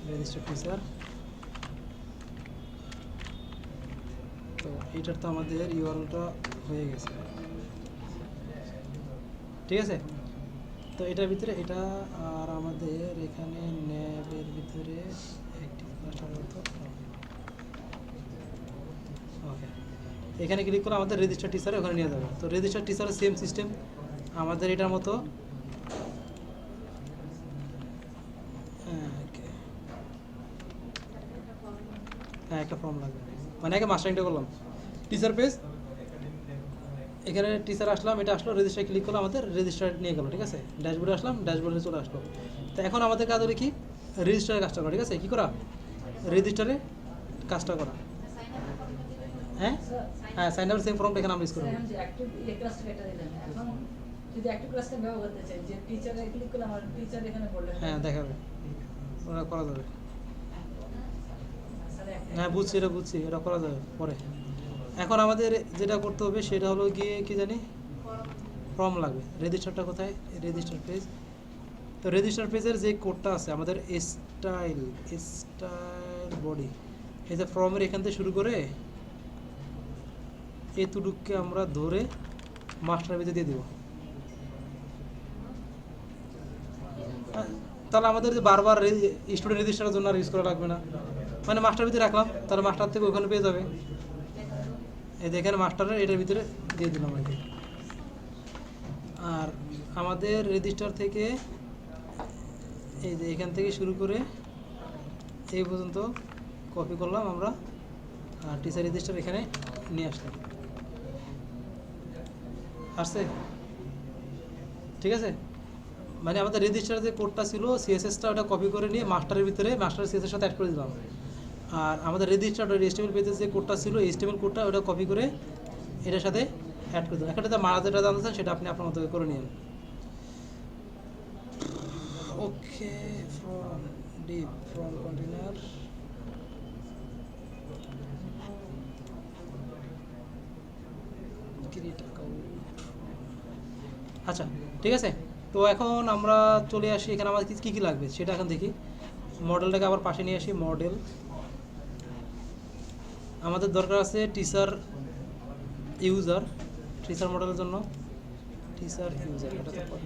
রেজিস্টার টিচার। তো এইটার তো আমাদের ইউআরএলটা হয়ে গেছে, ঠিক আছে। তো এটার ভিতরে এটা, আর আমাদের এখানে ন্যাবের ভিতরে অ্যাক্টিভ ক্লাস্টার মতো, ওকে এখানে ক্লিক করে আমাদের রেজিস্টার টিচারে ওখানে নিয়ে যাবে। তো রেজিস্টার টিচারের সেম সিস্টেম আমাদের এটার মতো, হ্যাঁ একটা ফর্ম লাগবে, মানে আগে মাস্টারিংটা করলাম, টিচার পেজ, এখানে টিচার আসলাম, এটা আসলো, রেজিস্টার ক্লিক করলাম, আমাদের রেজিস্টার নিয়ে গেলো, ঠিক আছে। ড্যাশবোর্ডে আসলাম, ড্যাশবোর্ডে চলে আসলো। তো এখন আমাদের কাজ হলো কি, রেজিস্টারের কাজটা করা, ঠিক আছে। কী করা, রেজিস্টারে কাজটা করা, হ্যাঁ হ্যাঁ, সাইন আপ সেম ফর্মটা এখানে আমরা ইউজ করব। এখন যে অ্যাক্টিভ এই ক্লাসটা এটা দিলাম, এখন যদি অ্যাক্টিভ ক্লাসটা ব্যবহার করতে চাই, যে টিচারে ক্লিক করলে আমার টিচার এখানে বললে হ্যাঁ দেখাবে, ওটা করা যাবে, স্যার হ্যাঁ বুঝছি, এটা বুঝছি, এটা করা যাবে পরে। এখন আমাদের যেটা করতে হবে সেটা হলো গিয়ে কি জানি, ফর্ম লাগবে। রেজিস্টারটা কোথায়, রেজিস্টার পেজ। তো রেজিস্টার পেজের যে কোডটা আছে আমাদের স্টাইল বডি, এই যে ফর্মের এখান থেকে শুরু করে এতটুককে আমরা ধরে মাস্টার পেজে দিয়ে দিব। তাহলে আমাদের যে বারবার স্টুডেন্ট রেজিস্টারের জন্য আর ইউজ করা লাগবে না, মানে মাস্টার ভিতরে রাখলাম, তাহলে মাস্টার থেকে ওখানে পেয়ে যাবে। এই দেখেন মাস্টারের এটার ভিতরে দিয়ে দিলাম আর কি। আর আমাদের রেজিস্টার থেকে এই যে এখান থেকে শুরু করে এই পর্যন্ত কপি করলাম আমরা, আর টিচার রেজিস্টার এখানে নিয়ে আসলাম, আসছে, ঠিক আছে। মানে আমাদের রেজিস্টার যে কোডটা ছিল সিএসএসটা ওটা কপি করে নিয়ে মাস্টারের ভিতরে মাস্টার সিএসএস সাথে অ্যাড করে দিলাম। আর আমাদের রেজিস্টার এইচটিএমএল পেজের যে কোডটা ছিল এইচটিএমএল কোডটা ওটা কপি করে এটার সাথে অ্যাড করে দিলাম। একটা যা মারা যেটা জানতেছেন সেটা আপনি আপনার মতো করে নিন। Okay, from deep from container, create account, আচ্ছা ঠিক আছে। তো এখন আমরা চলে আসি এখানে আমাদের কী কী লাগবে সেটা এখন দেখি। মডেলটাকে আবার পাশে নিয়ে আসি, মডেল আমাদের দরকার আছে টিচার ইউজার, টিচার মডেলের জন্য টিচার ইউজার, এটা তো পরে।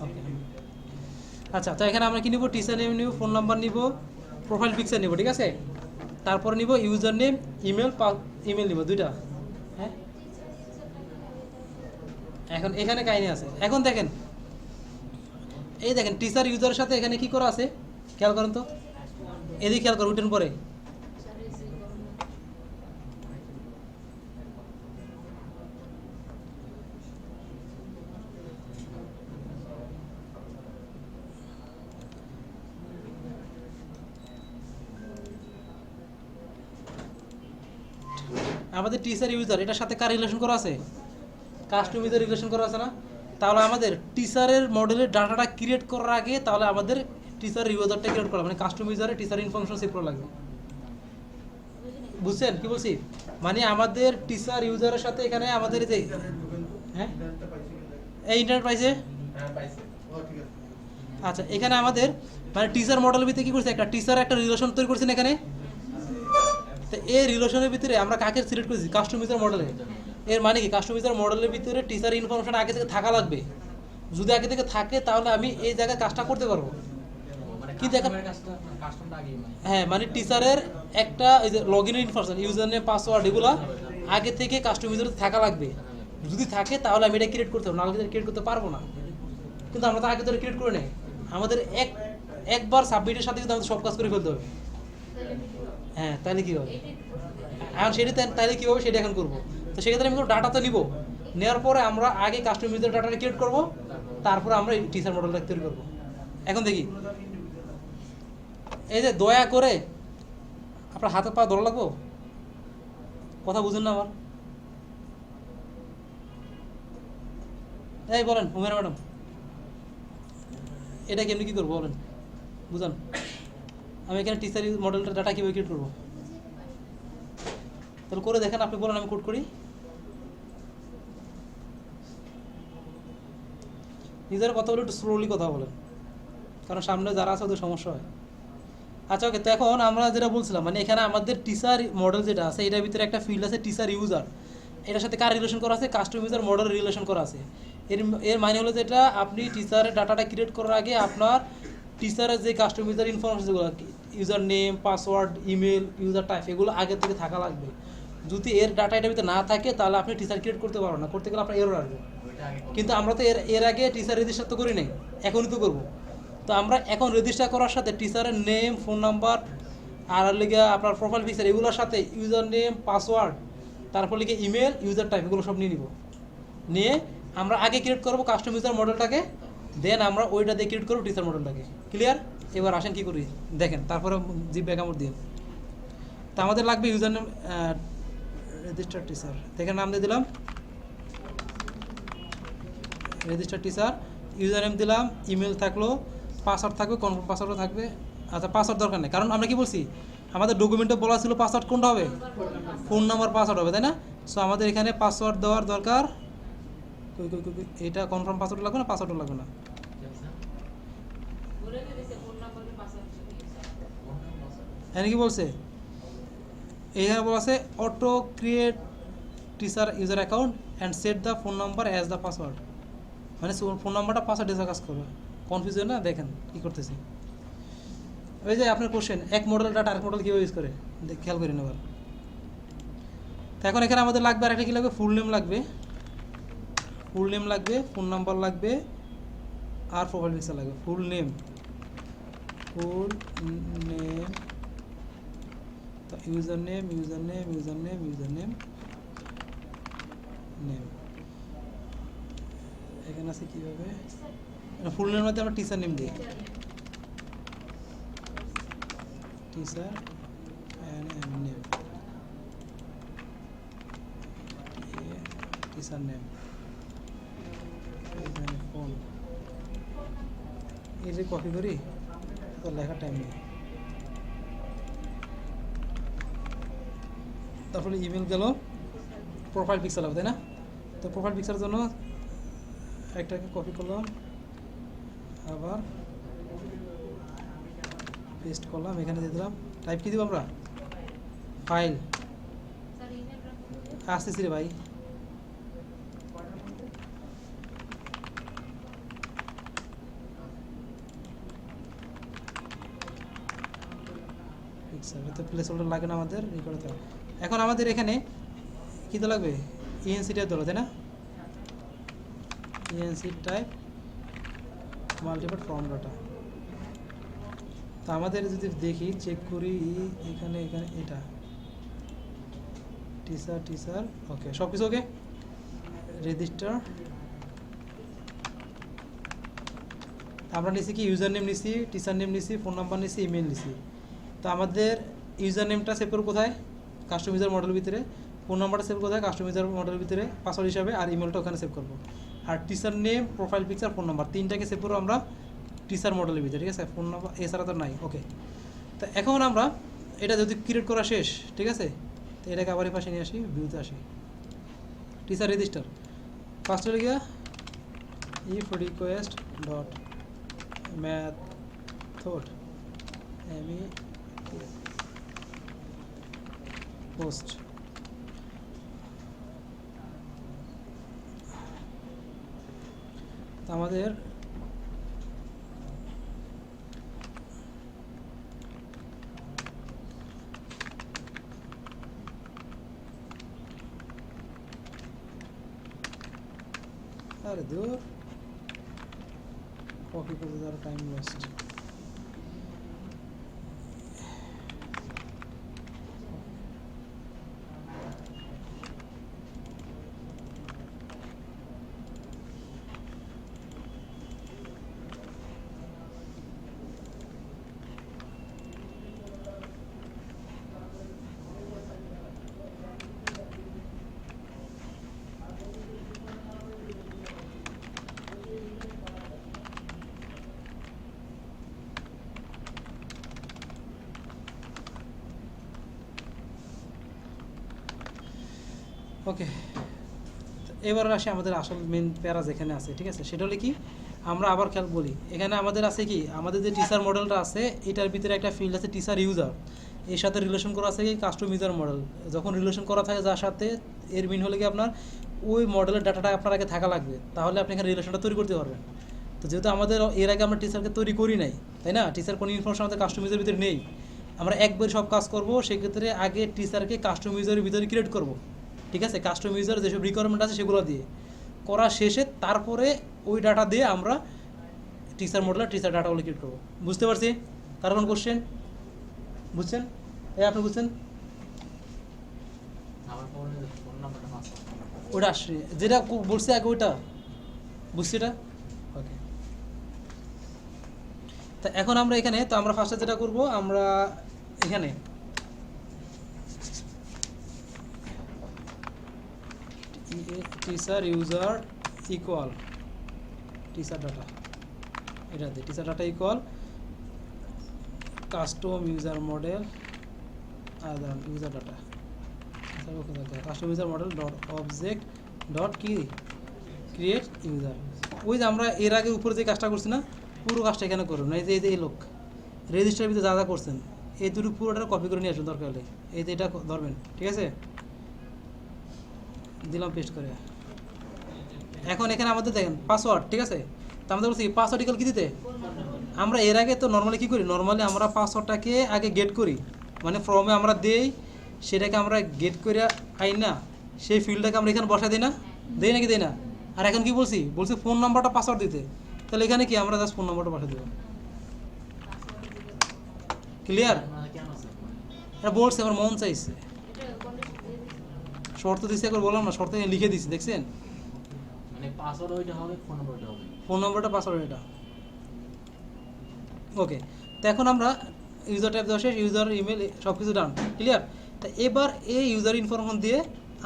Okay. আচ্ছা, তো এখানে আমরা কি নিব? টিচার নেম নিব, ফোন নাম্বার নিব, প্রোফাইল পিকচার নিব, ঠিক আছে? তারপরে নিব ইউজার নেম, ইমেল নিব, দুইটা। হ্যাঁ, এখন এখানে কাহিনী আছে। এখন দেখেন, এই দেখেন টিচার ইউজারের সাথে এখানে কি করা আছে, খেয়াল করেন তো, এদিকে খেয়াল করুন, উঠেন পরে। আমাদের টিচার ইউজার এটার সাথে কার রিলেশন করা আছে? কাস্টম ইউজার রিলেশন করা আছে না? তাহলে আমাদের টিচারের মডেলের ডাটাটা ক্রিয়েট করার আগে তাহলে আমাদের টিচার ইউজারটা ক্রিয়েট করা, মানে কাস্টম ইউজারে টিচার ইনফরমেশন সেভ করা লাগবে। বুঝছেন কি বলছি? মানে আমাদের টিচার ইউজারের সাথে এখানে আমাদের যে হ্যাঁ এই ইন্টারনেট পাইছে। আচ্ছা, এখানে আমাদের মানে টিচার মডেলের ভিতরে কি করছে, একটা টিচার একটা রিলেশন তৈরি করছেন এখানে। তো এই রিলেশনের ভিতরে আমরা কাকে সিলেক্ট করেছি? কাস্টম ইউজার মডেলে। এর মানে কি, কাস্টম ইউজার মডেলের ভিতরে টিচার ইনফরমেশন আগে থেকে থাকা লাগবে। যদি আগে থেকে থাকে তাহলে আমি এই জায়গায় কাজটা করতে পারবো। কিন্তু হ্যাঁ, মানে টিচারের একটা এই যে লগ ইনের ইনফরমেশন, ইউজার নেম, পাসওয়ার্ড, এগুলো আগে থেকে কাস্টম ইউজারে থাকা লাগবে। যদি থাকে তাহলে আমি এটা ক্রিয়েট করতে পারবো, নাহলে ক্রিয়েট করতে পারবো না। কিন্তু আমরা তো আগে ধরে ক্রিয়েট করে নেই, আমাদের একবার সাবমিটের সাথে কিন্তু আমাদের সব কাজ করে ফেলতে হবে। হ্যাঁ, তাহলে কী হবে? এখন সেটা তাহলে কী হবে সেটা এখন করবো। তো সেক্ষেত্রে আমি ডাটা তো নিব, নেওয়ার পরে আমরা আগে কাস্টম ইউজার ডাটাটা ক্রিয়েট করবো, তারপরে আমরা এই টিচার মডেলটা তৈরি করবো। এখন দেখি, এই যে দয়া করে আপনার হাতে পা ধরা লাগবো, কথা বুঝুন না আমার। এই বলেন উমেরা ম্যাডাম, এটা কেমনি কী করবো বলেন, বুঝান। আমি এখানে টিচার মডেলটা ডাটা কীভাবে ক্রিয়েট করবো তাহলে করে দেখেন, আপনি বলেন, আমি কোড করি। নিজের কথা বলে একটু স্লোলি কথা বলেন, কারণ সামনে যারা আছে ওদের সমস্যা হয়। আচ্ছা, ওকে। তো এখন আমরা যেটা বলছিলাম, মানে এখানে আমাদের টিচার মডেল যেটা আছে এটার ভিতরে একটা ফিল্ড আছে টিচার ইউজার, এটার সাথে কার রিলেশন করা আছে? কাস্টম ইউজার মডেল রিলেশন করা আছে। এর মানে হলো যেটা আপনি টিচারের ডাটাটা ক্রিয়েট করার আগে আপনার টিচারের যে কাস্টম ইউজার ইনফরমেশন, যেগুলো user name, password, email, user type, এগুলো আগে থেকে থাকা লাগবে। যদি এর ডাটা এটার ভিতরে না থাকে তাহলে আপনি টিচার ক্রিয়েট করতে পারবেন না, করতে গেলে আপনার এরর আসবে। কিন্তু আমরা তো এর আগে টিচার রেজিস্টার তো করি নাই, এখনই তো করবো। তো আমরা এখন রেজিস্টার করার সাথে টিচারের নেম, ফোন নাম্বার, আর লিগে আপনার প্রোফাইল পিকচার, এগুলোর সাথে ইউজার নেম, পাসওয়ার্ড, তারপর লিগে ইমেল, ইউজার টাইপ, এগুলো সব নিয়ে নিব। নিয়ে আমরা আগে ক্রিয়েট করবো কাস্টম ইউজার মডেলটাকে, দেন আমরা ওইটা দিয়ে ক্রিয়েট করবো টিচার মডেলটাকে। ক্লিয়ার? এবার আসেন কী করি দেখেন, তারপরে জিপ ব্যাকআউট দিন। তা আমাদের লাগবে ইউজার নেম, রেজিস্টার টিচার, দেখেন নাম দিয়ে দিলাম রেজিস্টার টিচার, ইউজার নেম দিলাম, ইমেল থাকলো, পাসওয়ার্ড থাকবে, কনফার্ম পাসওয়ার্ডও থাকবে। আচ্ছা, পাসওয়ার্ড দরকার নেই, কারণ আমরা কি বলছি, আমাদের ডকুমেন্টে বলা ছিল পাসওয়ার্ড কোনটা হবে? ফোন নাম্বার পাসওয়ার্ড হবে, তাই না? সো আমাদের এখানে পাসওয়ার্ড দেওয়ার দরকার। এটা কনফার্ম পাসওয়ার্ড লাগবে না, পাসওয়ার্ডও লাগবে না। এখানে কি বলছে, এইখানে বলা আছে auto create teacher user account and set the phone number as the password, মানে ফোন নাম্বারটা পাসওয়ার্ড হিসেবে কাজ করবে। কনফিউজন না? দেখেন কী করতেছি। ওই যে আপনার কোশ্চেন, এক মডেল ডাটা আরেক মডেল কীভাবে ইউজ করে খেয়াল করি নেবার। তো এখন এখানে আমাদের লাগবে আরেকটা কী লাগবে, ফুল নেম লাগবে, ফুল নেম লাগবে, ফোন নাম্বার লাগবে, আর প্রোফাইল পিকচার লাগবে। Full name, user name, name এখানে আছে কীভাবে, ফুল নেমের মধ্যে আমরা টিচার নেম দিই, teacher name, teacher name, phone, এই যে কপি করি তো লেখার টাইম নেই। তারপরে ইমেল গেল, প্রোফাইল পিকচার হবে, তাই না? তো প্রোফাইল পিকচারের জন্য একটাকে কপি করলাম, আবার পেস্ট করলাম, এখানে দিয়ে দিলাম। টাইপ কি দিব আমরা? ফাইল। স্যার ইমেল রাখুন তো। আসতেছি রে ভাই। তো প্লেস হোল্ডার লাগে না আমাদের, ই করতে হবে। এখন আমাদের এখানে কী তো লাগবে? ইএনসি টাইপ ধরো, তাই না? ENC type multiple form data. তো আমাদের যদি দেখি, চেক করি, এখানে এখানে এটা টিচার ওকে, সব কিছু ওকে। রেজিস্টার আমরা নিছি কি, ইউজার নেম নিছি, টিচার নেম নিছি, ফোন নাম্বার নিছি, ইমেল নিছি। তো আমাদের ইউজার নেমটা সেভ করবো কোথায়? কাস্টম ইউজার মডেলের ভিতরে। ফোন নাম্বারটা সেভ কোথায়? কাস্টম ইউজার মডেলের ভিতরে পাসওয়ার্ড হিসাবে। আর ইমেলটা ওখানে সেভ করবো। আর teacher name, profile picture, phone number, তিনটাকে সেভ করবো আমরা টিচার মডেলের ভিতরে, ঠিক আছে? ফোন নাম্বার এছাড়া তো নাই, ওকে। তো এখন আমরা এটা যদি ক্রিয়েট করা শেষ, ঠিক আছে, তো এটাকে আবার এই পাশে নিয়ে আসি, ভিউতে আসি, টিচার রেজিস্টার। ফার্স্ট হয়ে গিয়া if request dot method post আমাদের আরে দূর কপি করতে যাওয়ার টাইম ওয়েস্ট। ওকে, এবার আসি আমাদের আসল মেন প্যারা যেখানে আছে, ঠিক আছে? সেটা হলে কি, আমরা আবার খেয়াল বলি, এখানে আমাদের আছে কি, আমাদের যে টিচার মডেলটা আছে এটার ভিতরে একটা ফিল্ড আছে টিচার ইউজার, এর সাথে রিলেশন করা আছে কি কাস্টম ইউজার মডেল। যখন রিলেশন করা থাকে যার সাথে, এর মিন হলে কি আপনার ওই মডেলের ডাটাটা আপনার আগে থাকা লাগবে, তাহলে আপনি এখানে রিলেশনটা তৈরি করতে পারবেন। তো যেহেতু আমাদের এর আগে আমরা টিচারকে তৈরি করি নাই, তাই না? টিচার কোনো ইনফরমেশন আমাদের কাস্টম ইউজারের ভিতরে নেই, আমরা একবার সব কাজ করবো, সেক্ষেত্রে আগে টিচারকে কাস্টম ইউজারের ভিতরে ক্রিয়েট করবো, ঠিক আছে? কাস্টম ইউজার যেসব রিকোয়ারমেন্ট আছে সেগুলো দিয়ে করা শেষে তারপরে ওই ডাটা দিয়ে আমরা টিচার মডেলের টিচার ডাটাগুলো ক্রিয়েট করবো। বুঝতে পারছি? কার কোন কোশ্চেন বুঝছেন? আপনি বুঝছেন? আমার ফোন নাম্বারটা পাসওয়ার্ড ওটা আসছে যেটা বলছি আগে, ওইটা বুঝছি এটা, ওকে। তা এখন আমরা এখানে, তো আমরা ফার্স্টে যেটা করব, আমরা এখানে teacher user equal teacher data, এটা দিয়ে teacher data equal custom user model আর user data, custom user model dot object dot কি ক্রিয়েট ইউজার। ওই যে আমরা এর আগে উপরে যে কাজটা করছি না, পুরো কাজটা এখানে করুন। এই যে এই লোক রেজিস্টার ভিতরে যা যা করছেন এই দুটো পুরোটা কপি করে নিয়ে আসুন দরকার হলে। এই যে এটা ধরবেন, ঠিক আছে? দিলাম পেস্ট করে। এখন এখানে আমাদের দেখেন পাসওয়ার্ড, ঠিক আছে? তো আমাদের বলছি পাসওয়ার্ড ইকুয়াল কি দিতে, আমরা এর আগে তো নর্মালি কী করি, নর্মালি আমরা পাসওয়ার্ডটাকে আগে গেট করি, মানে ফর্মে আমরা দেই, সেটাকে আমরা গেট করে আই না, সেই ফিল্ডটাকে আমরা এখানে বসা দিই না, দেই নাকি দেই না? আর এখন কি বলছি, বলছি ফোন নাম্বারটা পাসওয়ার্ড দিতে, তাহলে এখানে কি আমরা জাস্ট ফোন নাম্বারটা বসা দেবো। ক্লিয়ার? কেন আছে? এটা বলছি, আমার মন চাইছে, এটা কন্ডিশন দিয়ে দিচ্ছি। শর্ত দিচ্ছি, একবার বললাম না, শর্ত লিখে দিচ্ছি, দেখছেন? মানে পাসওয়ার্ড ওইটা হবে, ফোন নাম্বার ওইটা হবে। ফোন নাম্বারটা পাসওয়ার্ড এটা, ওকে। তো এখন আমরা ইউজার টাইপ দেওয়া শেষ, ইউজার ইমেল সব কিছু ডান, ক্লিয়ার? তা এবার এই ইউজার ইনফরমেশন দিয়ে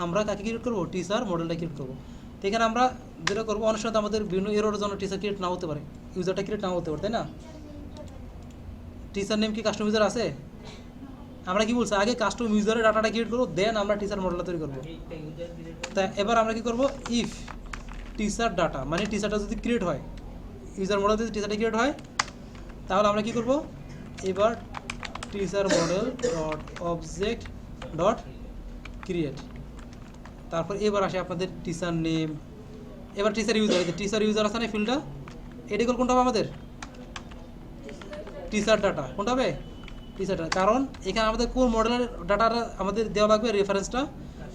আমরা কাকে ক্রিয়েট করবো, টিচার মডেলটা ক্রিয়েট করবো। তো এখানে আমরা যেটা করবো, অনেক সময় আমাদের বিভিন্ন এরোর জন্য টিচার ক্রিয়েট না হতে পারে, ইউজারটা ক্রিয়েট না হতে পারে, তাই না? টিচার নেম কি কাস্টম ইউজার আছে? আমরা কি বলছি, আগে কাস্টম ইউজারের ডাটাটা ক্রিয়েট করবো, দেন আমরা টিচার মডেলটা তৈরি করবো। তা এবার আমরা কি করবো, ইফ টিচার ডাটা, মানে টিচারটা যদি ক্রিয়েট হয়, ইউজার মডেল যদি টিচারটা ক্রিয়েট হয়, তাহলে আমরা কি করব, এবার teacher model dot object dot create, তারপর এবার আসে আপনাদের টিচার নেম, এবার টিচার ইউজার আছে না ফিল্ডটা, এটা কোনটা হবে আমাদের, টিচার ডাটা কোনটা হবে, টিচার ডাটা। কারণ এখানে আমাদের কোন মডেলের ডাটাটা আমাদের দেওয়া লাগবে, রেফারেন্সটা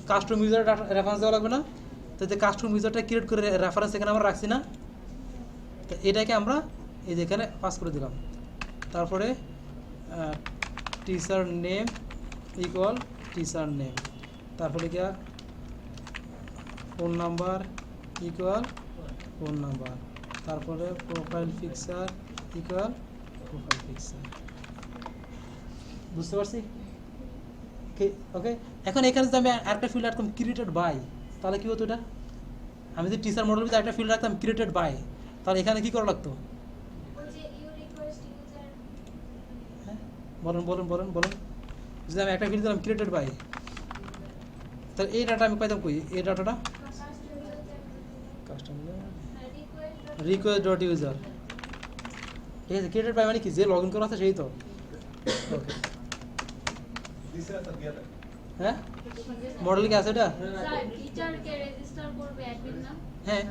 কাস্টম ইউজার ডাটা রেফারেন্স দেওয়া লাগবে না, তো যে কাস্টম ইউজারটা ক্রিয়েট করে রেফারেন্স এখানে আমরা রাখছি না, তো এটাকে আমরা এই যে এখানে পাস করে দিলাম। তারপরে teacher name equal teacher name, তারপরে কি phone number equal phone number, তারপরে profile picture equal profile picture. বুঝতে পারছি? ওকে, এখন এখানে যদি আমি আরেকটা ফিল্ড রাখতাম ক্রিয়েটেড বাই, তাহলে কি হতো এটা, আমি যদি টিচার মডেল ভিতরে একটা ফিল্ড রাখতাম ক্রিয়েটেড বাই, তাহলে এখানে কি করা লাগতো, হ্যাঁ বলেন বলেন বলেন বলেন, যদি আমি একটা ফিল্ড দিলাম ক্রিয়েটেড বাই, তাহলে এই ডাটা আমি পাইতাম কই, এই ডাটাটা কাস্টমার রিকোয়েস্ট ডট ইউজার, ঠিক আছে, ক্রিয়েটেড বাই মানে কি, যে লগ ইন করা আছে সেই তো, ওকে হ্যাঁ মডেল কি আছে এটা, স্যার টিচারকে রেজিস্টার করবে অ্যাডমিন না, হ্যাঁ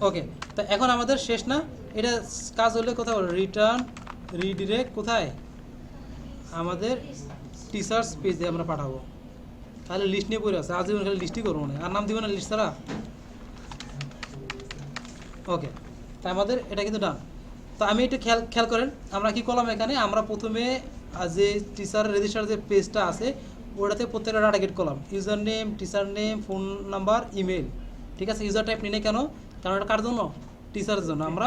ওকে। তো এখন আমাদের শেষ না, এটা কাজ হলে কোথাও রিটার্ন রিডিরেক্ট কোথায়, আমাদের টিচার্স পেজে আমরা পাঠাবো, তাহলে লিস্ট নিয়ে পড়ে আছে, আজীবন খালি লিস্টই করবো না, আর নাম দিব না লিস্ট ছাড়া, ওকে। তা আমাদের এটা কিন্তু ডান। তো আমি এটা খেয়াল করেন, আমরা কি করলাম এখানে, আমরা প্রথমে যে টিচার রেজিস্টার যে পেজটা আছে ওটাতে প্রত্যেকটা ডাটা গেট করলাম, user name, teacher name, phone number, email, ঠিক আছে। ইউজার টাইপ নিয়ে কেন, কারণ এটা কার জন্য, টিচারের জন্য, আমরা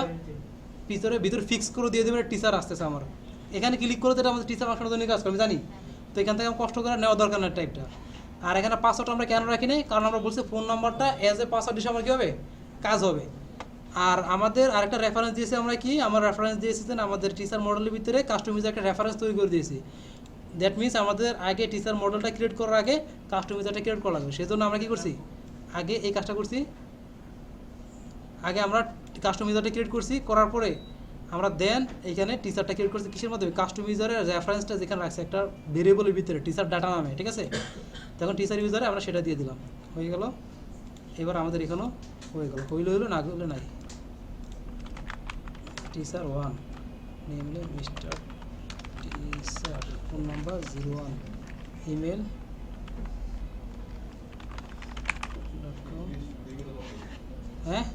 ভিতরে ফিক্স করে দিয়ে দেবো টিচার আসতেছে আমার, এখানে ক্লিক করে এটা আমাদের টিচার বাসানোর জন্য কাজ করে আমি জানি, তো এখান থেকে আমি কষ্ট করে নেওয়া দরকার না টাইপটা। আর এখানে পাসওয়ার্ড আমরা কেন রাখি নাই, কারণ আমরা বলছি ফোন নাম্বারটা অ্যাজ এ পাসওয়ার্ড হিসেবে আমার কী হবে, কাজ হবে। আর আমাদের আরেকটা রেফারেন্স দিয়েছি আমরা কি, আমার রেফারেন্স দিয়েছি যে আমাদের টিচার মডেলের ভিতরে কাস্টমাইজ একটা রেফারেন্স তৈরি করে দিয়েছি, দ্যাট মিনস আমাদের আগে টিচার মডেলটা ক্রিয়েট করার আগে কাস্টমাইজারটা ক্রিয়েট করা লাগবে, সেই জন্য আমরা কী করছি, আগে এই কাজটা করছি, আগে আমরা কাস্টমাইজারটা ক্রিয়েট করছি, করার পরে আমরা দেন এইখানে টিচারটা ক্রিয়েট করছি কিসের মাধ্যমে, কাস্টমাইজারের রেফারেন্সটা যেখানে রাখছে একটা ভেরিয়েবলের ভিতরে টিচার ডাটা নামে, ঠিক আছে। তখন টিচার ইউজারে আমরা সেটা দিয়ে দিলাম, হয়ে গেল। এবার আমাদের এখানেও হয়ে গেল, হইলো না হইলো নাই, teacher 1 name mister teacher, phone number 01, email .com, হ্যাঁ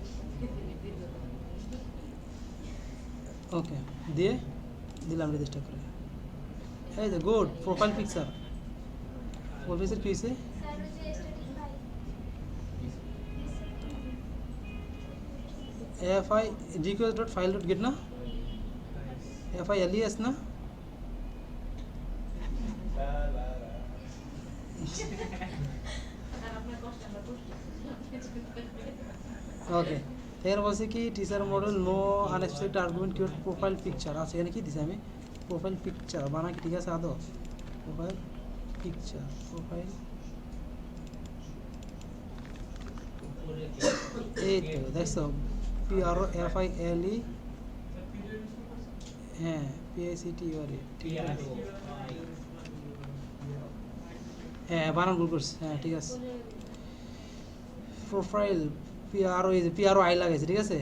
ওকে, দিয়ে দিলাম রেজিস্টার করে, এই যে good, profile picture, profile picture কী হয়েছে, স্যার ওই যে স্ট্যাটিক ভাই fi request dot file dot get না, files না, ওকে। এখানে বলছে কি teacher model no unexpected argument keyword profile picture আছে, এখানে কি দিছি আমি, প্রোফাইল পিকচার বানা কি ঠিক আছে আদৌ, প্রোফাইল পিকচার, প্রোফাইল এই তো দেখছো PROFILE, হ্যাঁ PICTURE, হ্যাঁ বানান ভুল করছি, হ্যাঁ ঠিক আছে, প্রোফাইল PROI লাগাইছে, ঠিক আছে।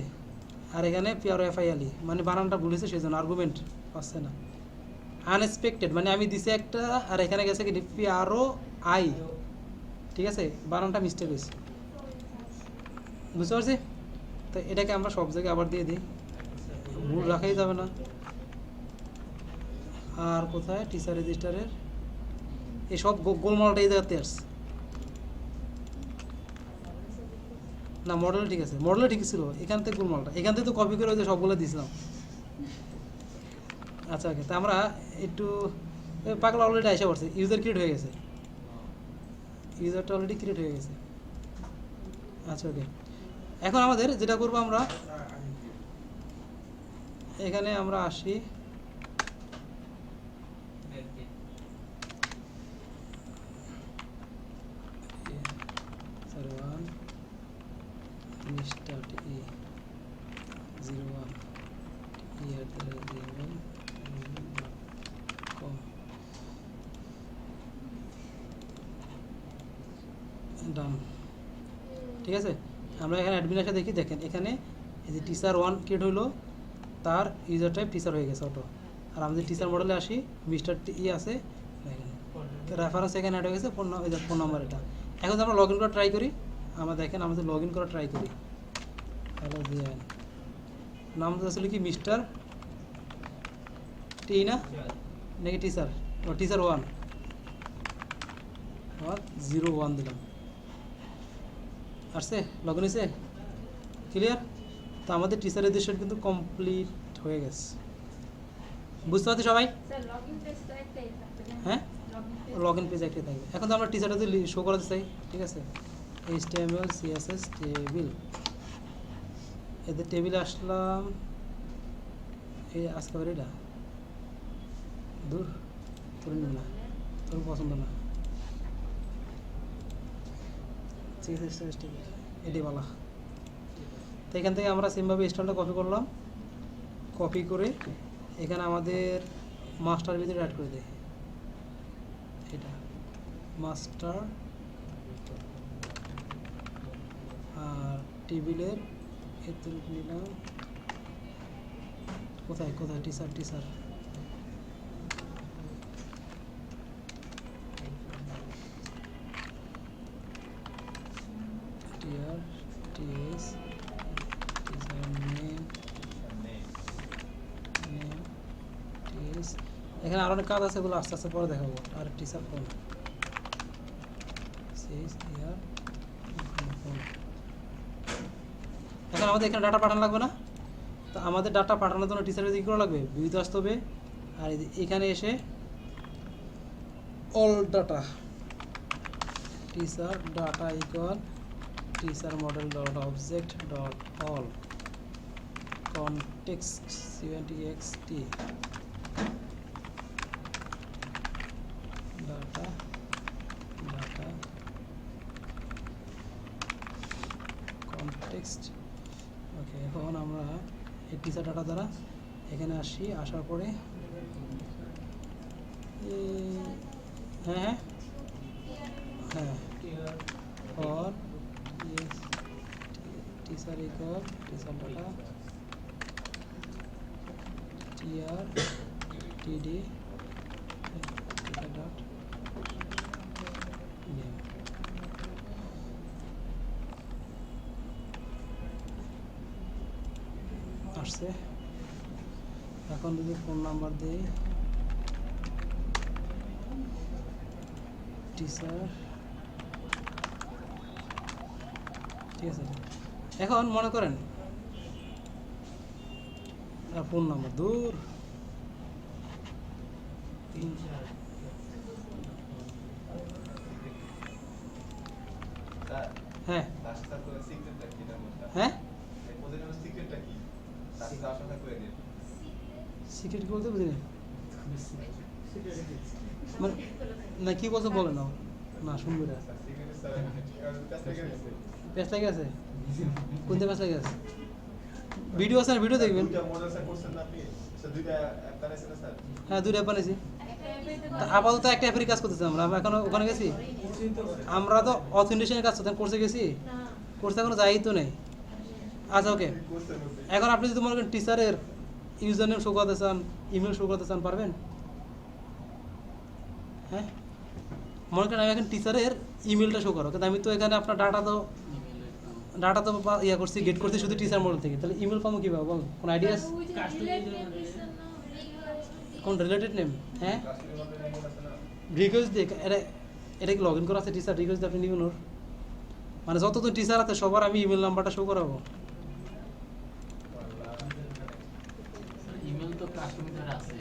আর এখানে PROFILE মানে বানানটা ভুল হয়েছে, সেই জন্য আর্গুমেন্ট পাচ্ছে না। আনএক্সপেক্টেড মানে আমি দিছি একটা, আর এখানে গেছে কি PROI, ঠিক আছে, বানানটা মিস্টেক হয়েছে, বুঝতে পারছি। তো এটাকে আমরা সব জায়গায় আবার দিয়ে দিই, ভুল রাখাই যাবে না। আর কোথায় টিচার রেজিস্টারের এই সব গোলমালটা এই জায়গাতে আসছে না, মডেল ঠিক আছে, মডেল ঠিক ছিল, এখান থেকে গোলমালটা, এখান থেকে তো কপি করে ওই যে সবগুলো দিয়েছিলাম। আচ্ছা ওকে, তা আমরা একটু পাগলা অলরেডি এসে পড়ছে, ইউজার ক্রিয়েট হয়ে গেছে, ইউজারটা অলরেডি ক্রিয়েট হয়ে গেছে। আচ্ছা ওকে, এখন আমাদের যেটা করবো আমরা এখানে আমরা আসি, স্টার্ট ই 01 com ডান। ঠিক আছে, আমরা এখানে অ্যাডমিন এসে দেখি, দেখেন এখানে এই যে টিচার 1 ক্রিয়েট হইলো, তার ইউজার টাইপ টিচার হয়ে গেছে অটো। আর আমাদের টিচার মডেলে আসি, মিস্টার ই আছে এখানে, রেফারেন্স এখানে অ্যাড হয়ে গেছে, ফোন নাম্বার এটা। এখন যদি আমরা লগ ইন করা ট্রাই করি, আমরা দেখেন আমাদের লগ ইন করা ট্রাই করি। হ্যালো জিয়ান, নাম আসলে কি মিস্টার টি না নাকি টিচার? ও টিচার 1 01 দিলাম, আসছে লগ ইন হয়েছে, ক্লিয়ার। তো আমাদের টিচার রেজিস্ট্রেশন কিন্তু কমপ্লিট হয়ে গেছে, বুঝতে পারছি সবাই? স্যার লগইন পেজ তো একটাই থাকবে না? হ্যাঁ, লগইন লগ ইন পেজ একটাই থাকবে। এখন তো আমরা টিচারটা যদি শো করাতে চাই, ঠিক আছে, HTML CSS টেবিল, এদের টেবিলে আসলাম, এই আজকে আবার এটা দূর তোর নিব না, তোর পছন্দ না, CSS টেবিল এটি বলা। তো এখান থেকে আমরা সেমভাবে স্টাইলটা কপি করলাম, কপি করে এখানে আমাদের মাস্টার ভিতরে অ্যাড করে দেয়, এটা মাস্টার, আর টেবিলের ক্ষেত্রে নিলাম কোথায় কোথায় teacher teacher TR TS teacher name name TS. এখানে আরো অনেক কাজ আছে, এগুলো আস্তে আস্তে পরে দেখাবো। আর teacher phone CS TR phone. এখন আমাদের এখানে ডাটা পাঠানো লাগবে না, তো আমাদের ডাটা পাঠানোর জন্য টিচারের কী করা লাগবে, ভিউতে আসতে হবে। আর এখানে এসে all data teacher data equal teacher model dot object dot all context CONTXT data data context. Okay, এখন আমরা এই টিচার ডাটা দ্বারা এখানে আসি, আসার পরে হ্যাঁ হ্যাঁ for yes teacher equal teacher data TR TD teacher dot name. আসছে। এখন যদি ফোন নাম্বার দিই টিচার, ঠিক আছে। এখন মনে করেন ফোন নাম্বার দূর হ্যাঁ হ্যাঁ সিক্রেট কি বলতে বুঝিনি, মানে না কি বলতে বলে না, না শুনবি না, পেঁচ লাগে আছে, কোনটা পেঁচ লাগে আছে, ভিডিও আছে না, ভিডিও দেখবেন। হ্যাঁ, দুইটা অ্যাপ বানিয়েছি, আপাতত একটা অ্যাপেরই কাজ করতেছি আমরা এখন ওখানে গেছি, আমরা তো অথেন্টিকেশনের কাজ কোর্সে গেছি, কোর্সে এখনো যাই তো নেই। আচ্ছা ওকে, এখন আপনি যদি মনে করেন টিচারের ইউজার নেম শো করতে চান, ইমেল শো করতে চান, পারবেন? হ্যাঁ, মনে করেন আমি এখন টিচারের ইমেলটা শো করো, কিন্তু আমি তো এখানে আপনার ডাটা তো ইয়া করছি, গেট করছি শুধু টিচার মডেল থেকে, তাহলে ইমেল পাবো কীভাবে বল, কোন আইডিয়া আছে? কোন রিলেটেড নেম? হ্যাঁ, রিকোয়েস্ট দিয়ে এটা কি লগ ইন করা আছে টিচার রিকোয়েস্ট দিয়ে আপনি নিবেন ওর, মানে যতজন টিচার আছে সবার আমি ইমেল নাম্বারটা শো করাবো। ইমেল তো কাস্টমার আছে,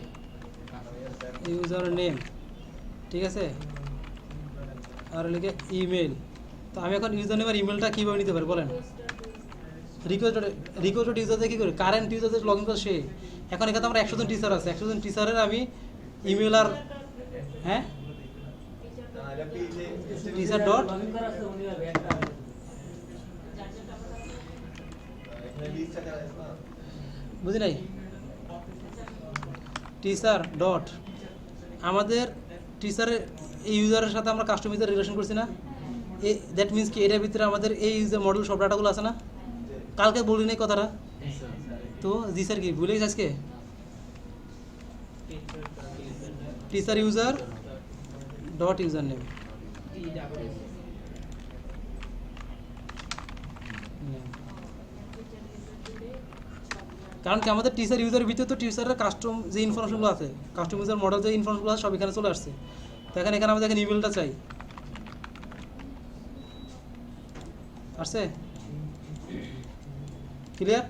ইউজার নেম, ঠিক আছে, আর লিখে ইমেল। তো আমি এখন ইউজার নেম আর ইমেলটা কীভাবে নিতে পারি বলেন? রিকোয়েস্ট ইউজার দিয়ে কী করি, কারেন্ট ইউজার লগ ইন করে সে। এখন এখানে আমরা 100 জন টিচার আছে, 100 জন টিচারের আমি ইমেল আর হ্যাঁ টিচার ডট বুঝি নাই টিচার ডট আমাদের টিচারের এই ইউজারের সাথে আমরা কাস্টম ইউজার রিলেশন করছি না, দ্যাট মিনস কি এটার ভিতরে আমাদের এই ইউজার মডেল সব ডাটাগুলো আছে না, কালকে বলি নাই কথাটা, তো জি স্যার কি ভুলে গেছি আজকে, teacher user dot user name, কারণ কি আমাদের টিচার ইউজারের ভিতরে তো টিচারের কাস্টম যে ইনফরমেশনগুলো আছে, কাস্টম ইউজার মডেল যে ইনফরমেশনগুলো আছে সব এখানে চলে আসছে। তো এখানে আমাদের এখানে ইমেলটা চাই, আসছে ক্লিয়ার।